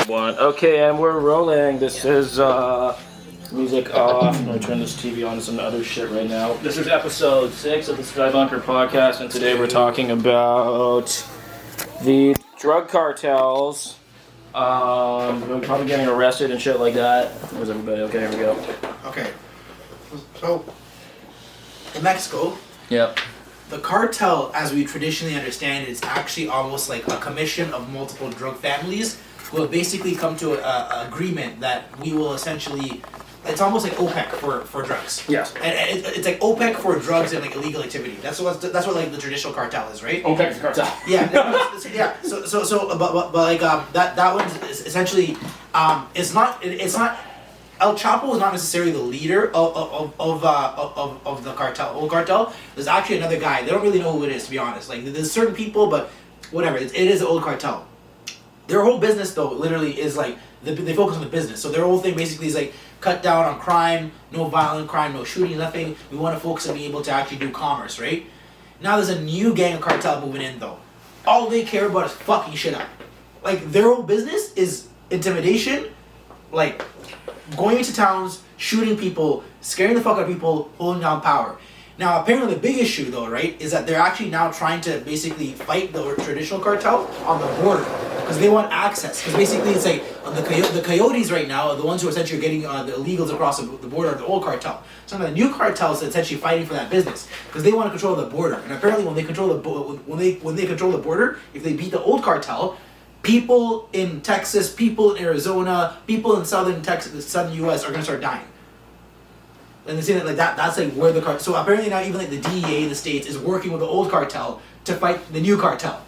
One. Okay, and we're rolling. This is music off. I'm gonna turn this TV on to some other shit right now. This is episode 6 of the Skybunker podcast, and today we're talking about the drug cartels. We're probably getting arrested and shit like that. Where's everybody? Okay, here we go. Okay. So, in Mexico, Yep. the cartel, as we traditionally understand it, is actually almost like a commission of multiple drug families who have basically come to an agreement that we will essentially. It's almost like OPEC for drugs. Yes. And it's like OPEC for drugs and like illegal activity. That's what like the traditional cartel is, right? OPEC is cartel. Yeah, yeah. But like that one is essentially it's not El Chapo is not necessarily the leader of the cartel. Old cartel. There's actually another guy. They don't really know who it is, to be honest. Like there's certain people, but whatever. It is the old cartel. Their whole business though, literally, is like they focus on the business. So their whole thing basically is like cut down on crime, no violent crime, no shooting, nothing. We want to focus on being able to actually do commerce, right? Now there's a new gang of cartel moving in though. All they care about is fucking shit up. Like their whole business is intimidation, like going into towns, shooting people, scaring the fuck out of people, holding down power. Now apparently the big issue though, right, is that they're actually now trying to basically fight the traditional cartel on the border. Because they want access. Because basically it's like the coyotes right now are the ones who are essentially getting the illegals across the border of the old cartel. Some of the new cartels are essentially fighting for that business because they want to control the border. And apparently when they control the border, if they beat the old cartel, people in Texas, people in Arizona, people in southern U.S. are gonna start dying. And they say that like that's like where the cartel. So apparently now even like the DEA in the States is working with the old cartel to fight the new cartel.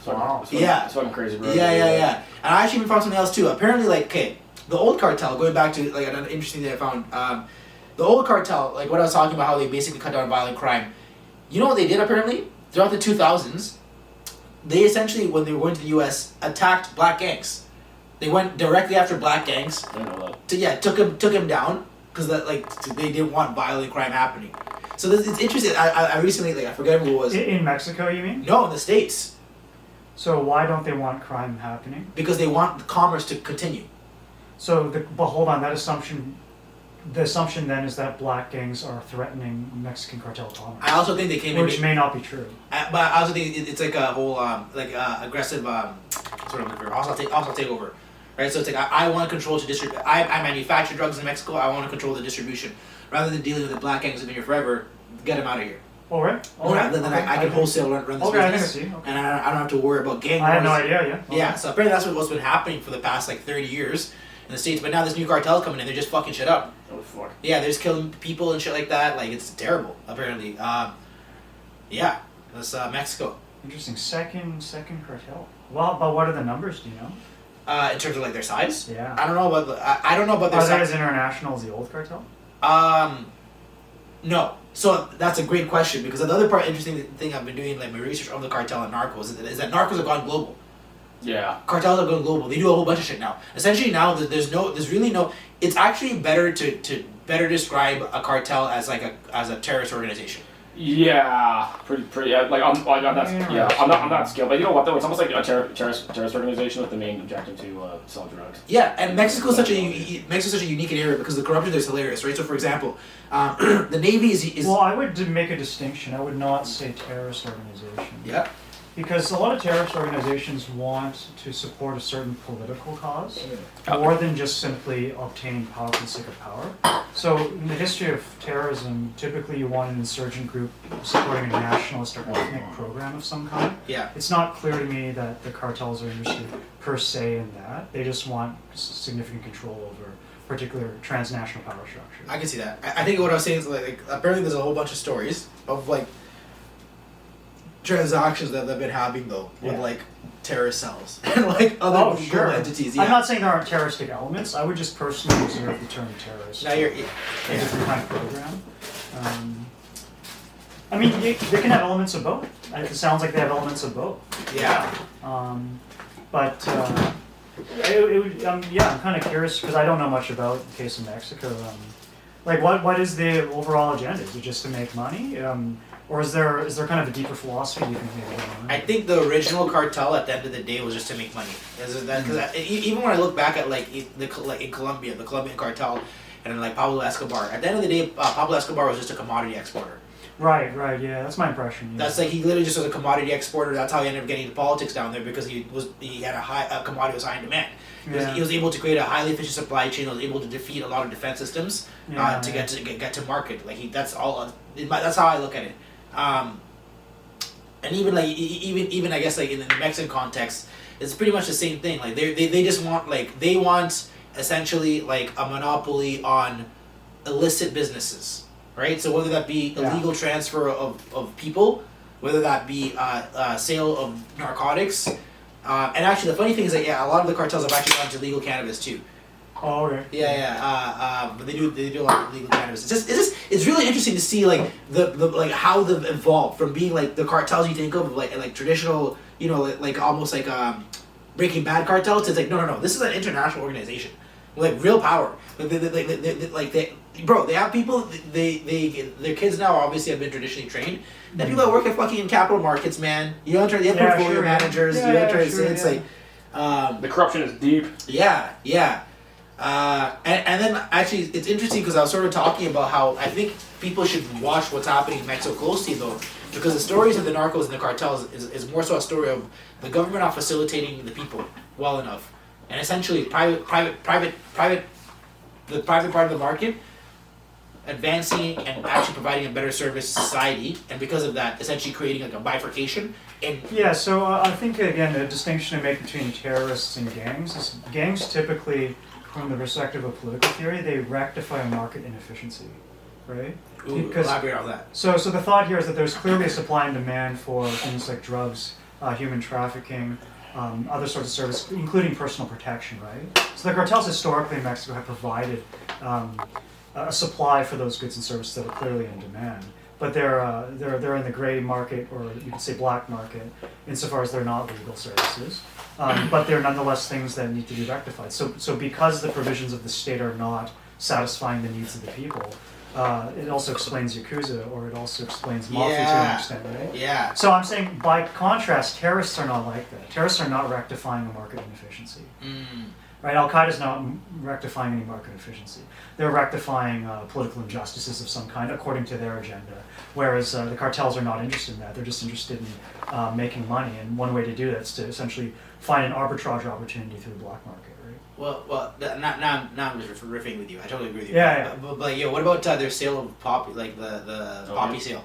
Wow. It's fucking crazy, bro. Yeah. And I actually even found something else too. Apparently, like, okay, the old cartel, going back to like another interesting thing I found, the old cartel, like what I was talking about, how they basically cut down violent crime. You know what they did apparently? Throughout the 2000s, they essentially, when they were going to the U.S., attacked black gangs. They went directly after black gangs. I didn't know that. Took him down because they didn't want violent crime happening. So it's interesting. I recently, like, I forget who it was. In Mexico, you mean? No, in the States. So why don't they want crime happening? Because they want the commerce to continue. So, but hold on, the assumption then is that black gangs are threatening Mexican cartel commerce. I also think they came which may not be true. But I also think it's like a whole aggressive sort of hostile takeover, right? So it's like I want to control to distribute. I manufacture drugs in Mexico. I want to control the distribution rather than dealing with the black gangs who've been here forever. Get them out of here. Oh, right? Then I can wholesale run this business. I think I see. Okay. And I don't have to worry about gang wars. I had no idea, yeah. Okay. Yeah, so apparently that's what's been happening for the past like 30 years in the States. But now this new cartel's coming in, they're just fucking shit up. Oh, fuck. Yeah, they're just killing people and shit like that. Like, it's terrible, apparently. Yeah, that's Mexico. Interesting. Second cartel. Well, but what are the numbers, do you know? In terms of like their size? Yeah. I don't know about their size. Are they as international as the old cartel? No. So that's a great question because the other interesting thing I've been doing, like my research of the cartel and narcos, is that narcos have gone global. Yeah. Cartels have gone global. They do a whole bunch of shit now. Essentially now, there's really no. It's actually better to better describe a cartel as like as a terrorist organization. Yeah, pretty. I'm not skilled, but you know what though? It's almost like a terrorist organization with the main objective to sell drugs. Yeah, and Mexico's such a unique area because the corruption there is hilarious, right? So, for example, the Navy is. Well, I would make a distinction. I would not say terrorist organization. Yeah. Because a lot of terrorist organizations want to support a certain political cause, more than just simply obtaining power for the sake of power. So in the history of terrorism, typically you want an insurgent group supporting a nationalist or ethnic program of some kind. Yeah. It's not clear to me that the cartels are interested per se in that. They just want significant control over particular transnational power structure. I can see that. I think what I was saying is like apparently there's a whole bunch of stories of like transactions that they've been having though with like terrorist cells and like other global entities. Yeah. I'm not saying there aren't terroristic elements. I would just personally reserve the term terrorist. Now you're a different kind of program. I mean, they can have elements of both. It sounds like they have elements of both. Yeah. But I'm kind of curious because I don't know much about the case of Mexico. Like, what is the overall agenda? Is it just to make money? Or is there kind of a deeper philosophy you think maybe going on? I think the original cartel at the end of the day was just to make money. Because even when I look back at like in Colombia, the Colombian cartel, and like Pablo Escobar, at the end of the day, Pablo Escobar was just a commodity exporter. Right, yeah, that's my impression. Yeah. That's like he literally just was a commodity exporter. That's how he ended up getting into politics down there because he had a commodity was high in demand. He was able to create a highly efficient supply chain. Was able to defeat a lot of defense systems to get to market. Like that's all. That's how I look at it. And even like even I guess like in the Mexican context, it's pretty much the same thing. Like they just want they want essentially like a monopoly on illicit businesses. Right, so whether that be illegal transfer of people, whether that be sale of narcotics, and actually the funny thing is that a lot of the cartels have actually gone to legal cannabis too. Oh, okay. But they do a lot of legal cannabis. It's really interesting to see like the like how they've evolved from being like the cartels you think of like traditional, you know, like almost like Breaking Bad cartels to like no, this is an international organization. Like real power. They have people. Their kids now obviously have been traditionally trained. Then people that work at fucking capital markets, man. You enter the portfolio managers. It's like the corruption is deep. Yeah. And then actually it's interesting because I was sort of talking about how I think people should watch what's happening in Mexico closely though, because the stories of the narcos and the cartels is more so a story of the government not facilitating the people well enough. And essentially, the private part of the market advancing and actually providing a better service to society, and because of that, essentially creating like a bifurcation. So I think again a distinction to make between terrorists and gangs is gangs typically, from the perspective of political theory, they rectify a market inefficiency, right? Elaborate on that. So the thought here is that there's clearly a supply and demand for things like drugs, human trafficking. Other sorts of service, including personal protection, right? So the cartels historically in Mexico have provided a supply for those goods and services that are clearly in demand, but they're in the gray market, or you could say black market, insofar as they're not legal services, but they're nonetheless things that need to be rectified. So because the provisions of the state are not satisfying the needs of the people, it also explains Yakuza, or it also explains Mafia to an extent, right? Yeah. So I'm saying, by contrast, terrorists are not like that. Terrorists are not rectifying a market inefficiency. Right? Al-Qaeda's not rectifying any market efficiency. They're rectifying political injustices of some kind according to their agenda, whereas the cartels are not interested in that. They're just interested in making money, and one way to do that is to essentially find an arbitrage opportunity through the black market. Well, now I'm just riffing with you. I totally agree with you. Yeah. But what about their sale of poppy, like the poppy sale?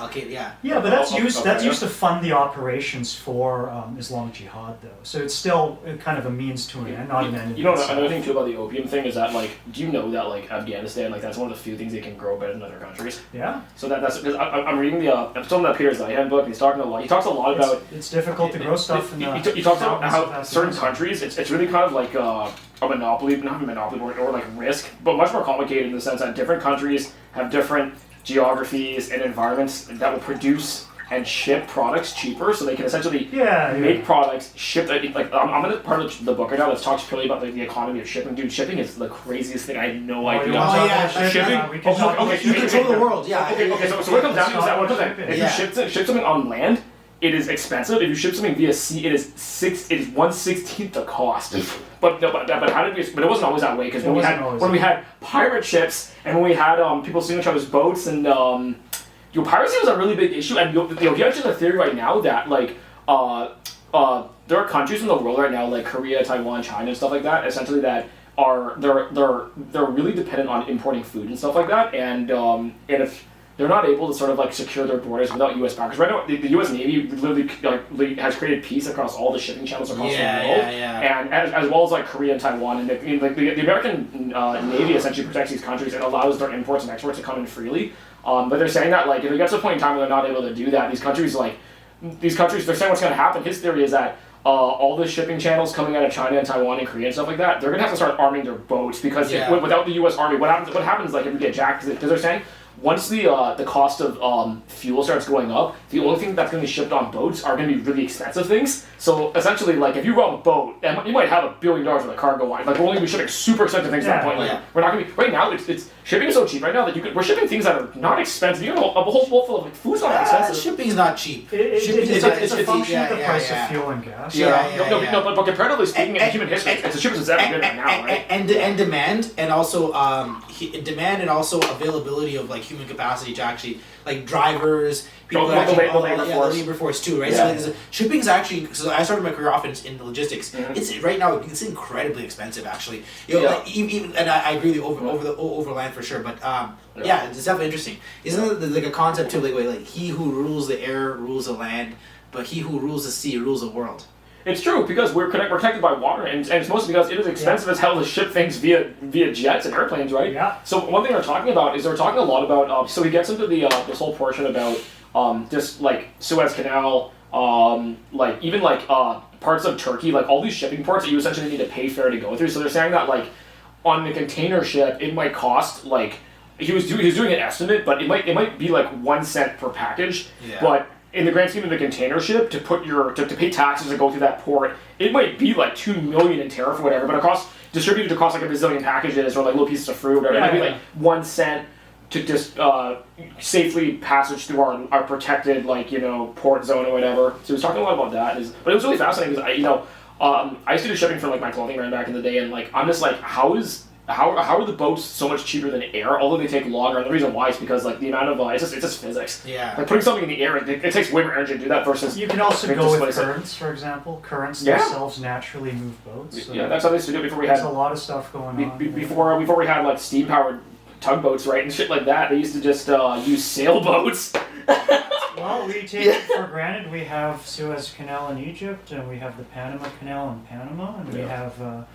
Okay, yeah. Yeah, but that's used to fund the operations for Islamic Jihad, though. So it's still kind of a means to an end, not an end. You know, another thing too about the opium thing is that, like, do you know that like Afghanistan, like that's one of the few things they can grow better than other countries? Yeah. So that's because I'm reading I'm still in that Peter Zeihan book. And he talks a lot about. It's difficult to grow stuff in the. He talks about how certain countries, it's really kind of like a monopoly, not a monopoly, or like risk, but much more complicated in the sense that different countries have different geographies and environments that will produce and ship products cheaper, so they can essentially make products ship. Like I'm in a part of the book right now that talks purely about the economy of shipping. Dude, shipping is the craziest thing. I had no idea. Shipping. You control the world. Yeah. Okay. So what it comes down to is that if you ship something on land, it is expensive. If you ship something via sea, it is 1/16 the cost. But how did we? But it wasn't always that way, because when we had pirate ships and when we had people stealing each other's boats and piracy was a really big issue. And you actually have a theory right now that like there are countries in the world right now like Korea, Taiwan, China, and stuff like that, essentially that are they're really dependent on importing food and stuff like that, and if they're not able to sort of like secure their borders without U.S. backers. Right now, the U.S. Navy literally has created peace across all the shipping channels across the world, and as well as like Korea and Taiwan. And the American Navy essentially protects these countries and allows their imports and exports to come in freely. But they're saying that like if it gets to a point in time where they're not able to do that, these countries they're saying what's going to happen. His theory is that all the shipping channels coming out of China and Taiwan and Korea and stuff like that, they're going to have to start arming their boats, because without the U.S. Army, what happens like if we get jacked? Because they're saying once the cost of fuel starts going up, the only thing that's going to be shipped on boats are going to be really expensive things. So essentially, like if you run a boat, you might have $1 billion worth of cargo line. Like we're only going to be shipping super expensive things at that point. Like we're not going to be right now. It's shipping is so cheap right now that we're shipping things that are not expensive. You know, a whole bowl full of like food's not expensive. Shipping's not cheap. It's a function of the price of fuel and gas. But comparatively speaking, in human history, it's the cheapest it's ever been right now, right? And demand, and also demand, and also availability of like human capacity to actually like drivers, people that actually the labor force too, right? Yeah. So like, shipping is actually. So I started my career off in the logistics. Mm-hmm. It's right now it's incredibly expensive actually. You know, like, even and I agree with you overland for sure, but it's definitely interesting. Isn't it like a concept too? Like he who rules the air rules the land, but he who rules the sea rules the world. It's true because we're connected by water, and it's mostly because it is expensive as hell to ship things via jets and airplanes, right? Yeah. So one thing they're talking about is they're talking a lot about. So he gets into the this whole portion about just like Suez Canal, like even like parts of Turkey, like all these shipping ports that you essentially need to pay fare to go through. So they're saying that like on the container ship, it might cost like he was doing an estimate, but it might be like 1 cent per package, but in the grand scheme of the container ship, to pay taxes and go through that port, it might be like $2 million in tariff or whatever, but distributed across like a bazillion packages or like little pieces of fruit or whatever, it might be like 1 cent to just safely passage through our protected port zone or whatever. So he was talking a lot about that. But it was really fascinating because I used to do shipping for like my clothing brand back in the day, and like I'm just like how are the boats so much cheaper than air, although they take longer? And the reason why is because like the amount of it's just physics. Yeah. Like putting something in the air, it takes way more energy to do that versus. You can also go with currents, for example. Currents themselves naturally move boats. So that's how they used to do it before we had. There's a lot of stuff going on. Before we had like steam powered tugboats, right, and shit like that. They used to just use sailboats. Well, we take it for granted. We have Suez Canal in Egypt, and we have the Panama Canal in Panama, and we have.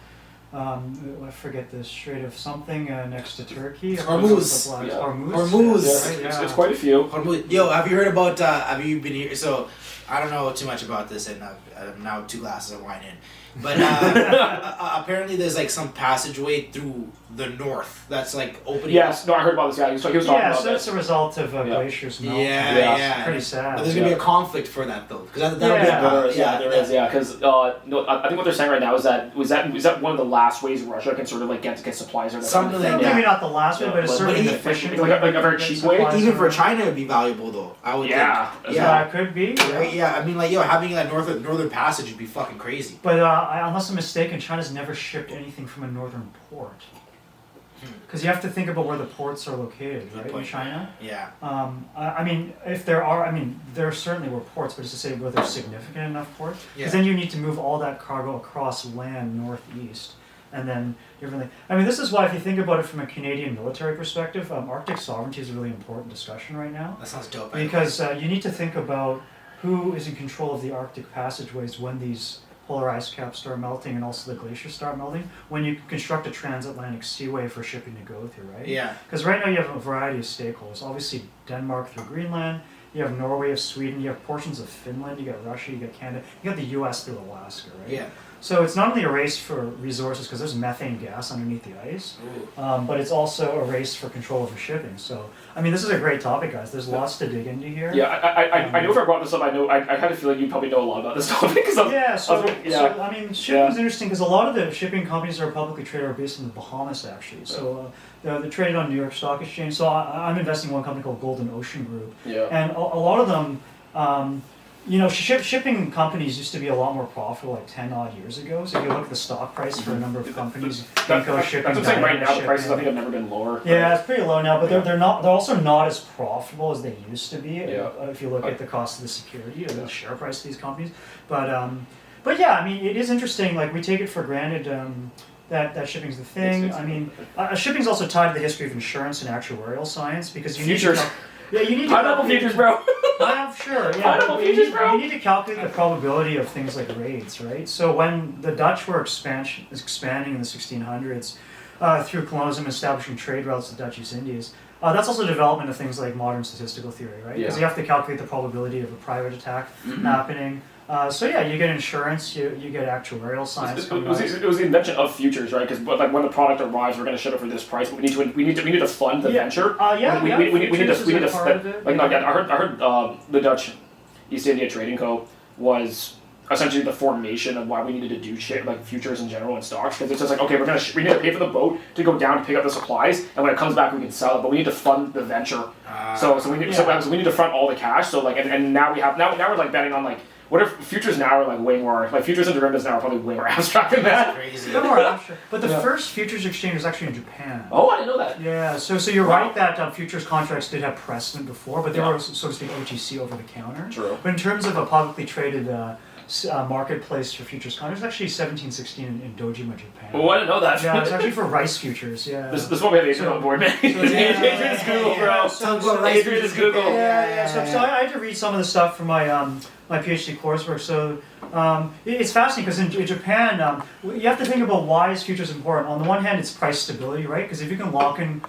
I forget the Strait of something next to Turkey. Hormuz. Hormuz. Right? It's quite a few. Hormuz. Yo, have you heard about? Have you been here? So I don't know too much about this, and I'm now 2 glasses of wine in. But apparently there's like some passageway through the north that's like opening. Yes, no, I heard about this guy. He was talking about so it's a result of glaciers melting. Yeah. It's pretty sad. But there's gonna be a conflict for that though, because there is. Because I think what they're saying right now is that one of the last ways Russia can sort of like get supplies or something like that. Maybe not the last way, but it's certainly efficient. Like a very cheap way. Even for China, it'd be valuable though. I would think. It could be. Right? Yeah, I mean, like having that northern passage would be fucking crazy. But unless I'm mistaken, China's never shipped anything from a northern port. Because you have to think about where the ports are located, right, in China? Yeah. I mean, there certainly were ports, but just to say were there significant enough ports? Because then you need to move all that cargo across land northeast. And then differently. I mean, this is why, if you think about it from a Canadian military perspective, Arctic sovereignty is a really important discussion right now. That sounds dope. Because you need to think about who is in control of the Arctic passageways when these polar ice caps start melting and also the glaciers start melting, when you construct a transatlantic seaway for shipping to go through, right? Yeah. Because right now you have a variety of stakeholders. Obviously, Denmark through Greenland, you have Norway, you have Sweden, you have portions of Finland, you got Russia, you got Canada, you got the US through Alaska, right? Yeah. So it's not only a race for resources, because there's methane gas underneath the ice, but it's also a race for control over shipping. So, I mean, this is a great topic, guys. There's lots to dig into here. Yeah, I know if I brought this up, I had a feeling you probably know a lot about this topic. So I mean, shipping is interesting because a lot of the shipping companies that are publicly traded are based in the Bahamas, actually. So they're traded on New York Stock Exchange. So I'm investing in one company called Golden Ocean Group. Yeah. And a lot of them... shipping companies used to be a lot more profitable like 10 odd years ago. So if you look at the stock price for a number of companies, Eco Shipping, that's what I'm saying right now. The prices I think have never been lower. Yeah, it's pretty low now, but they're also not as profitable as they used to be. If you look at the cost of the security or the share price of these companies, but yeah, I mean, it is interesting. Like we take it for granted. That shipping's the thing. I mean, shipping's also tied to the history of insurance and actuarial science because you futures. You need to pineapple futures, bro. Sure. Yeah. Pineapple futures, bro. You need to calculate the probability of things like raids, right? So when the Dutch were expanding in the 1600s through colonialism, establishing trade routes to the Dutch East Indies, that's also development of things like modern statistical theory, right? Because you have to calculate the probability of a private attack happening. So yeah, you get insurance, you get actuarial science. It was the invention of futures, right? Because like when the product arrives, we're going to ship it for this price. But we need to fund the venture. We need to like no, I heard the Dutch East India Trading Co. was essentially the formation of why we needed to do shit like futures in general and stocks, because it's just like, okay, we need to pay for the boat to go down to pick up the supplies, and when it comes back we can sell it, but we need to fund the venture. So we need to front all the cash. So like and now we're like betting on like, what if futures now are like way more, like futures and derivatives now are probably way more abstract than that. Crazy. They're more abstract. But the first futures exchange was actually in Japan. Oh, I didn't know that. Yeah, so you're right that futures contracts did have precedent before, but they were, so to speak, OTC, over the counter. True. But in terms of a publicly traded marketplace for futures contracts, actually 1716 in Dojima, Japan. Oh, I didn't know that. Yeah, it's actually for rice futures. Yeah. This one we have Adrian on board, man. Adrian is Google, bro. Adrian is Google. So I had to read some of the stuff from my my PhD coursework. So it's fascinating because in Japan, you have to think about why is futures important. On the one hand, it's price stability, right? Because if you can lock in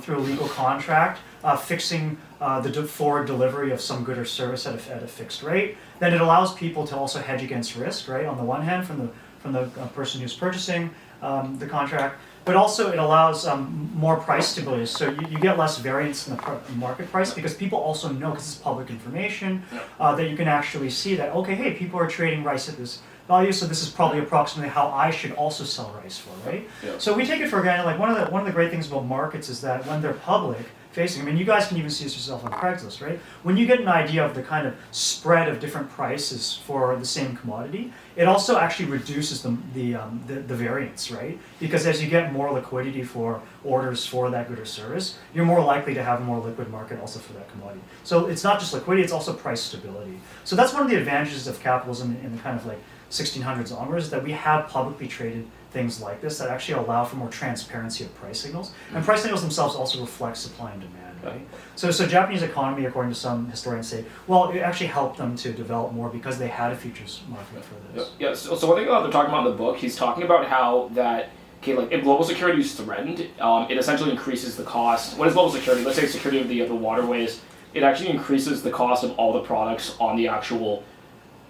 through a legal contract, fixing the forward delivery of some good or service at a fixed rate, then it allows people to also hedge against risk, right? On the one hand, from the person who's purchasing the contract, but also it allows more price stability. So you get less variance in the market price because people also know, because it's public information, that you can actually see that, okay, hey, people are trading rice at this value, so this is probably approximately how I should also sell rice for, right? Yeah. So we take it for granted. Like one of the great things about markets is that when they're public facing, I mean, you guys can even see this yourself on Craigslist, right? When you get an idea of the kind of spread of different prices for the same commodity, it also actually reduces the variance, right? Because as you get more liquidity for orders for that good or service, you're more likely to have a more liquid market also for that commodity. So it's not just liquidity, it's also price stability. So that's one of the advantages of capitalism in the kind of like 1600s onwards, that we have publicly traded things like this that actually allow for more transparency of price signals. And price signals themselves also reflect supply and demand, right? So Japanese economy, according to some historians, say, well, it actually helped them to develop more because they had a futures market for this. Yeah, so one thing they're talking about in the book, he's talking about how that, okay, like if global security is threatened, it essentially increases the cost. What is global security? Let's say security of the waterways. It actually increases the cost of all the products on the actual,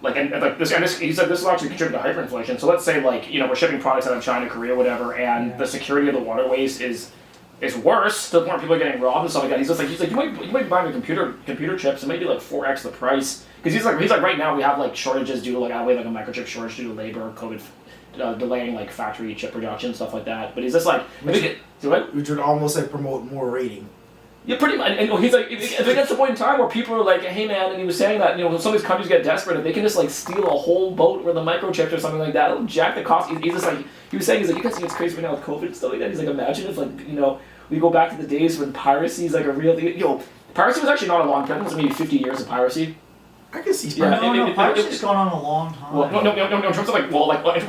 like, and this, he said this will actually contribute to hyperinflation. So let's say, like, we're shipping products out of China, Korea, whatever, and the security of the waterways is worse. To the point where people are getting robbed and stuff like that. He's like, you might be buying a computer chips. It might be like 4x the price. Because he's like, right now we have like shortages due to like, we have like a microchip shortage due to labor, COVID, delaying like factory chip production, stuff like that. But he's just like, which would almost like promote more rating. Yeah, pretty much. And he's like, if it gets to the point in time where people are like, hey man, and he was saying that, when some of these countries get desperate, if they can just like steal a whole boat with a microchip or something like that, it'll jack the cost. He's just like, he was saying, you guys think it's crazy right now with COVID and stuff like that. He's like, imagine if like, we go back to the days when piracy is like a real thing. Piracy was actually not a long time. It was maybe 50 years of piracy. I can see. Piracy's gone on a long time. Well, no. In terms of like, we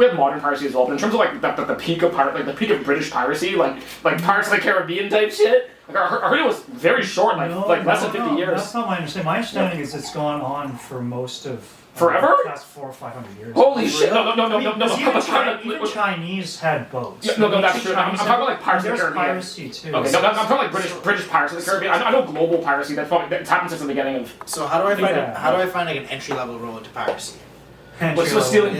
have modern piracy as well, but in terms of like the peak of the peak of British piracy, like Pirates of the Caribbean type shit. Like I heard it was very short, less than 50 years. That's not my understanding. My understanding is it's gone on for most of forever. The past 400 or 500 years. Holy shit! No. Even Chinese had boats. Yeah, no, that's true. I'm talking like Pirates of the Caribbean. Piracy too. Okay, no, I'm talking like British Pirates of the Caribbean. I know global piracy. That's happened since the beginning of. So how do I find like an entry level role into piracy? Stealing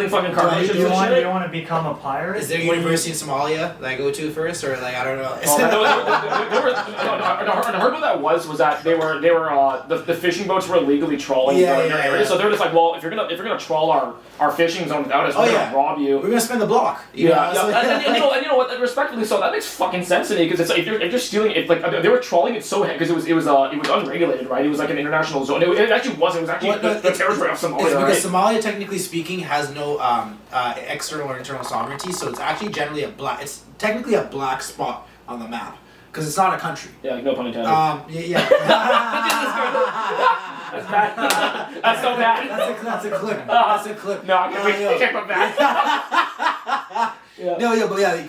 fucking cargo ships. You want to become a pirate? Is there a university in Somalia that I go to first, or like I don't know? I heard what that was that they were the fishing boats were illegally trawling their area, so they're just like, well, if you're gonna trawl our fishing zone without us, we're gonna rob you. We're gonna spend the block. And you know what? Respectfully, so that makes fucking sense to me because it's like if you're stealing it, like they were trawling it so because it was unregulated, right? It was like an international zone. It actually wasn't. It was actually the territory of Somalia. It's because Somalia, technically speaking, has no external or internal sovereignty, so it's actually generally it's technically a black spot on the map because it's not a country. Yeah, no pun intended. Yeah. That's bad. That's so bad. That's a clip. That's a clip. No, we can't put that.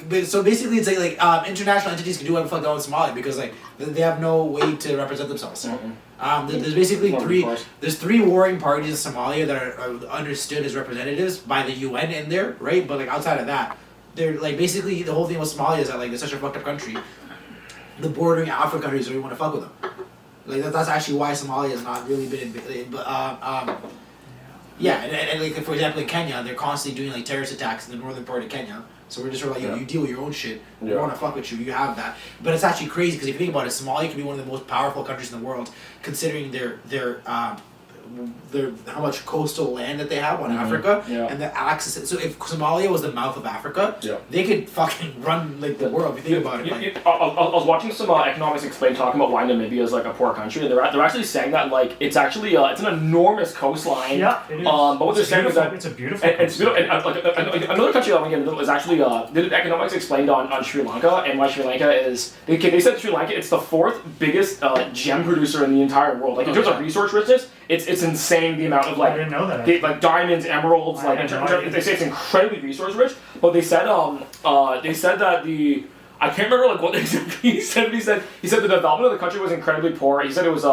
But so basically it's like international entities can do whatever the fuck they want in Somalia because like they have no way to represent themselves. There's basically three warring parties in Somalia that are understood as representatives by the UN in there, right? But like outside of that, they're like basically the whole thing with Somalia is that like it's such a fucked up country. The bordering African countries don't even want to fuck with them. Like that's actually why Somalia has not really been in. But Yeah, and like for example in Kenya, they're constantly doing like terrorist attacks in the northern part of Kenya. So we're just sort of like, yo, you deal with your own shit. We don't want to fuck with you. You have that. But it's actually crazy because if you think about it, Somalia could be one of the most powerful countries in the world, considering their how much coastal land that they have on Africa and the access. So if Somalia was the mouth of Africa, they could fucking run like the world. If you think about it. I was watching some Economics Explained talking about why Namibia is like a poor country, and they're actually saying that like it's actually it's an enormous coastline. Yeah, it is. But what they're saying is that it's a beautiful. It's beautiful. And like another country I want to get into is actually did Economics Explained on Sri Lanka, and why Sri Lanka is they said Sri Lanka it's the 4th biggest gem producer in the entire world. Like in terms of resource richness, it's insane the amount of like I didn't know that. like diamonds, emeralds, like in terms they say it's incredibly resource rich. But they said that I can't remember like what exactly he said. But he said the development of the country was incredibly poor. He said it was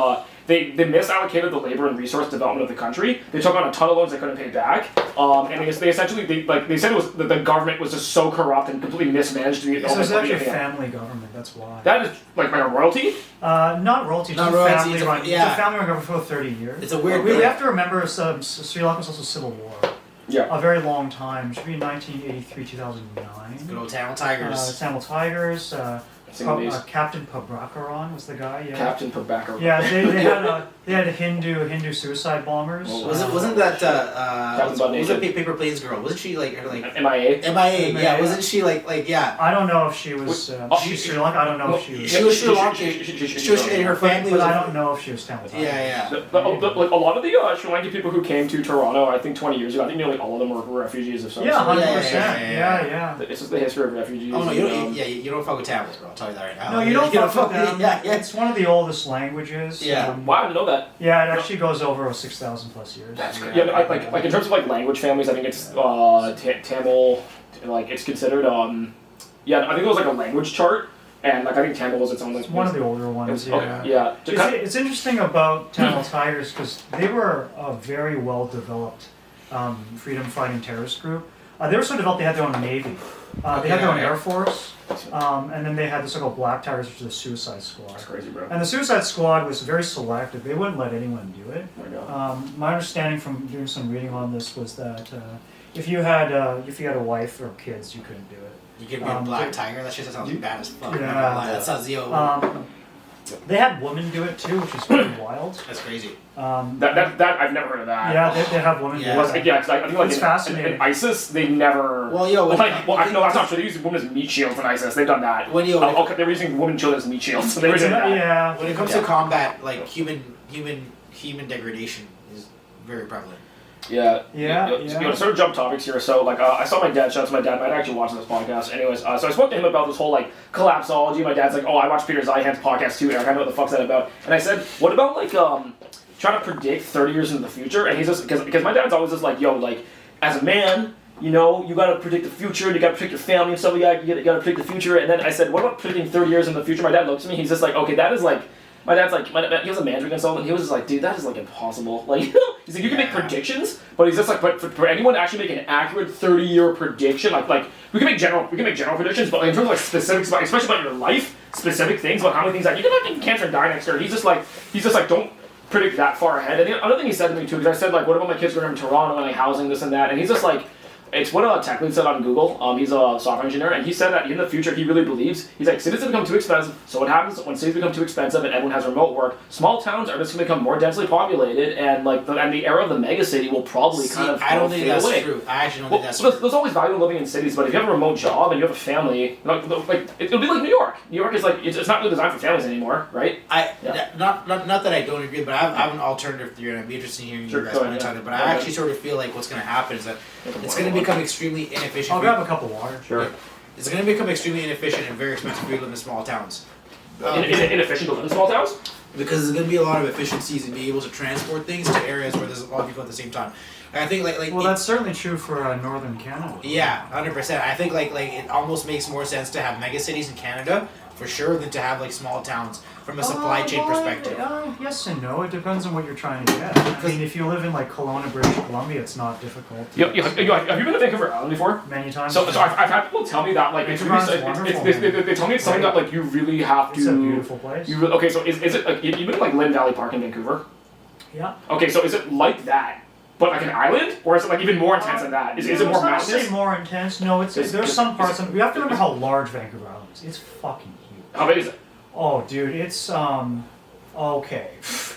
they misallocated the labor and resource development of the country. They took on a ton of loans they couldn't pay back. And they essentially they said it was the government was just so corrupt and completely mismanaged. So it's actually a family government. That's why. That is like a royalty. Not royalty. Not just royalty. family run. It's a family run government for 30 years. It's a weird. We have to remember Sri Lanka was also civil war. Yeah. A very long time. It should be 1983, 2009. Good old Tamil Tigers. Tamil Tigers. Captain Prabhakaran was the guy. Yeah. Captain Prabhakaran. Yeah, they had Hindu suicide bombers. Wasn't that was it Paper Planes girl? Wasn't she like MIA? Yeah, wasn't she like yeah? I don't know if she was she's Sri Lanka. I don't know if she was. She was Sri Lankan. She was in her family. But I don't know if she was Tamil Tiger. Yeah. Like a lot of the Sri Lankan people who came to Toronto, I think 20 years ago, I think nearly all of them were refugees of some sort. sort. 100%. Yeah. It's just the history of refugees. Oh no, you don't fuck with Tamils, bro. I'll tell you that right now. No, you don't fuck with them. Yeah. It's one of the oldest languages. Yeah. Wow, I didn't know that. Yeah, it actually goes over 6,000 plus years. That's crazy. Yeah, like in terms of like language families, I think it's Tamil. Like it's considered I think it was like a language chart, and like I think Tamil was its own. Like, it's one of the older ones. It's interesting about Tamil Tigers because they were a very well developed freedom fighting terrorist group. They were so developed they had their own navy. They had their own air force. And then they had the so-called Black Tigers, which is the Suicide Squad. That's crazy, bro. And the Suicide Squad was very selective. They wouldn't let anyone do it. My understanding from doing some reading on this was that if you had a wife or kids, you couldn't do it. You could be a Black Tiger. That shit sounds bad as fuck. Yeah. That sounds They had women do it too, which is pretty wild. That's crazy. That I've never heard of that. Yeah, they have women do it. Cause I think like it's fascinating. In ISIS, they never. No, that's not true. They use women as meat shields in ISIS. They've done that. They were using women children as meat shields. So they were doing that. Yeah. When it comes to combat, like human degradation is very prevalent. Yeah. Sort of jump topics here. So, like, I saw my dad. Shout out to my dad. My dad actually watches this podcast. Anyways, so I spoke to him about this whole like collapsology. My dad's like, "Oh, I watch Peter Zeihan's podcast too, Eric. I know what the fuck's that about." And I said, "What about like trying to predict 30 years into the future?" And he's just because my dad's always just like, "Yo, like as a man, you know, you gotta predict the future. You gotta predict your family and stuff. You gotta predict the future." And then I said, "What about predicting 30 years in the future?" My dad looks at me. He's just like, "Okay, that is like." My dad's like, he was a management consultant. He was just like, dude, that is like impossible. Like, he's like, you can make predictions, but he's just like, but for anyone to actually make an accurate 30-year prediction, like we can make general predictions, but like, in terms of like specifics about, especially about your life, specific things about how many things like you can get cancer and die next year. He's just like, don't predict that far ahead. And the other thing he said to me too, because I said like, what about my kids going to Toronto and like housing this and that, and he's just like. It's what Tech Lead said on Google. He's a software engineer, and he said that in the future he really believes, he's like, cities have become too expensive, so what happens when cities become too expensive and everyone has remote work, small towns are just going to become more densely populated, and like the era of the megacity will probably kind of I don't think that's away. true. I actually don't think that's true. There's always value in living in cities, but if you have a remote job and you have a family, like it'll be like New York. New York is like, it's not really designed for families anymore, right? Not that I don't agree, but I have an alternative theory, and I'd be interested in hearing you guys when you talk about it. But I actually sort of feel like what's going to happen is that it's going to become extremely inefficient. I'll grab a cup of water. Sure. It's going to become extremely inefficient and very expensive for you to live in small towns. Inefficient to live in small towns? Because there's going to be a lot of efficiencies in being able to transport things to areas where there's a lot of people at the same time. And I think well, that's certainly true for northern Canada. Yeah, 100%. I think like it almost makes more sense to have megacities in Canada for sure than to have like small towns from a supply chain perspective. Yes and no. It depends on what you're trying to get. I mean, if you live in like Kelowna, British Columbia, it's not difficult. Have you been to Vancouver Island before? Many times. So I've had people tell me that like they tell me it's something that like you really have to. It's a beautiful place. So is it like you've been to like Lynn Valley Park in Vancouver? Yeah. Okay, so is it like that? but like an island, or is it like even more intense than that? Is it more mountainous? It's not say more intense. No, there's some parts. We have to remember how large Vancouver Island is. It's fucking huge. How big is it? Oh, dude, it's okay.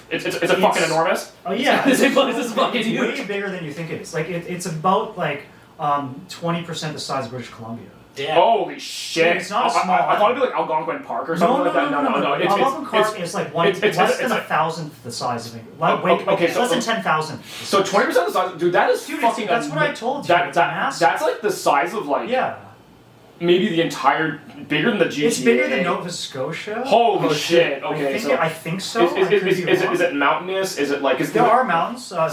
It's fucking enormous. Oh yeah, this is fucking it's huge. way bigger than you think it is. Like it's about like 20% the size of British Columbia. Damn. Holy shit! Dude, it's not small. I thought it'd be like Algonquin Park or something like that. No. Algonquin Park is like less than a thousandth the size of it. Less than 10,000. So 20% the size, dude. That is fucking. That's what I told you. It's massive. That's like the size of like. Yeah. Maybe the entire, bigger than the GTA. It's bigger than Nova Scotia. Holy shit! Okay, I think so. Is it mountainous? Is it like? There are mountains. I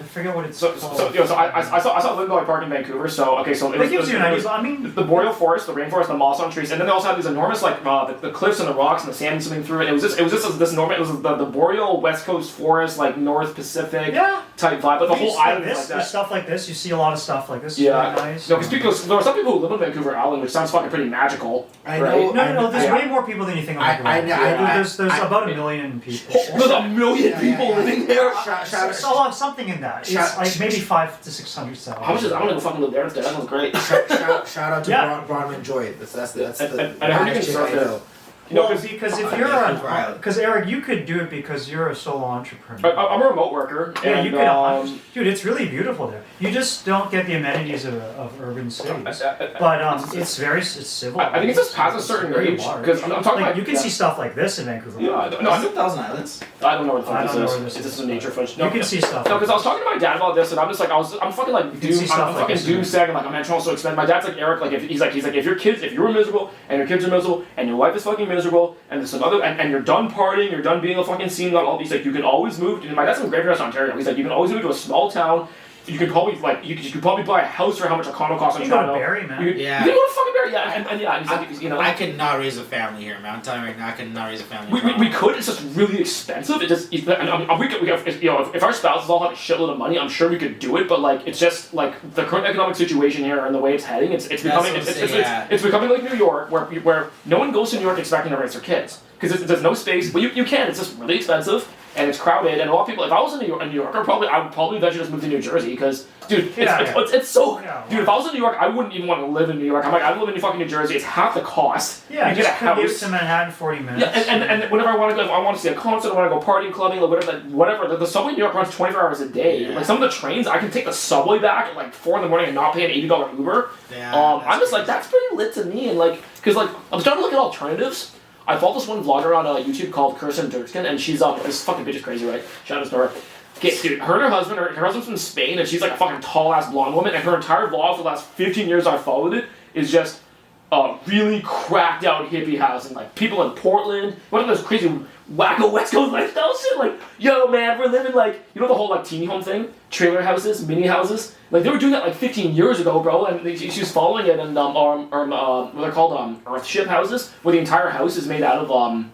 forget what it's called. So I saw Lynn Valley Park in Vancouver. So okay, so it gives you an idea. I mean, the boreal forest, the rainforest, the moss on trees, and then they also have these enormous like the cliffs and the rocks and the sand swimming through it. It was just this enormous. It was the boreal West Coast forest, like North Pacific type vibe. Like the whole island is like that. There's stuff like this. You see a lot of stuff like this. Yeah, really nice. No, because there are some people who live on Vancouver Island, which sounds fucking pretty magical. I know. Right? No. There's way more people than you think. There's about 1 million people. There's 1 million people living there. Something in that. It's like maybe 500 to 600,000. How much is? I want to go fucking live there instead. That sounds great. Shout out to Bronwyn Joy. That's the. And I heard you can surf there. Because if you're because Eric, you could do it because you're a solo entrepreneur. I'm a remote worker. Yeah, you could. Dude, it's really beautiful there. You just don't get the amenities of urban cities. But it's civil. I think it's just past a certain age. Because I'm talking like about you can see stuff like this in Vancouver. Yeah, no, Thousand Islands. I don't know what the fuck this is. Is this a nature footage? No, you can see stuff. No, because I was talking to my dad about this, and I'm just like, I'm fucking like doomsaying, like I'm so expensive. My dad's like, Eric, like if if you're miserable and your kids are miserable and your wife is fucking miserable and there's some other and you're done partying, you're done being a fucking scene, got all these like you can always move. And my dad's from Greater Western Ontario. He's like, you can always move to a small town. You could probably you could probably buy a house for how much a condo costs in Toronto. You go to Barrie, man. You can go to fucking Barrie, yeah, and yeah. He's like, you know, I could not raise a family here, man. I'm telling you right now, I could not raise a family. We could. It's just really expensive. It just we have, if our spouses all had a shitload of money, I'm sure we could do it. But like it's just like the current economic situation here and the way it's heading, it's becoming like New York, where no one goes to New York expecting to raise their kids because there's no space. Well, you can. It's just really expensive. And it's crowded, and a lot of people. If I was in New York, I would probably eventually just move to New Jersey because, dude, it's so. Dude, if I was in New York, I wouldn't even want to live in New York. I'm like, I'd live in fucking New Jersey. It's half the cost. Yeah, you get a house. Commute to Manhattan 40 minutes. Yeah, and whenever I want to go, if I want to see a concert, I want to go partying, clubbing, or whatever. The subway in New York runs 24 hours a day. Yeah. Like some of the trains, I can take the subway back at like 4 a.m. and not pay an $80 Uber. Yeah, I'm just like, that's pretty lit to me, and like, because like I'm starting to look at alternatives. I follow this one vlogger on YouTube called Kirsten Dirkskin, and she's this fucking bitch is crazy, right? Shout out to her. Okay, dude, her and her husband's from Spain, and she's like a fucking tall ass blonde woman, and her entire vlog for the last 15 years I followed it is just really cracked out hippie housing, like people in Portland, one of those crazy wacko West Coast lifestyle shit, like, yo man, we're living like, you know the whole like teeny home thing? Trailer houses, mini houses? Like they were doing that like 15 years ago, bro, and she was following it, and what they're called, earthship houses, where the entire house is made out of,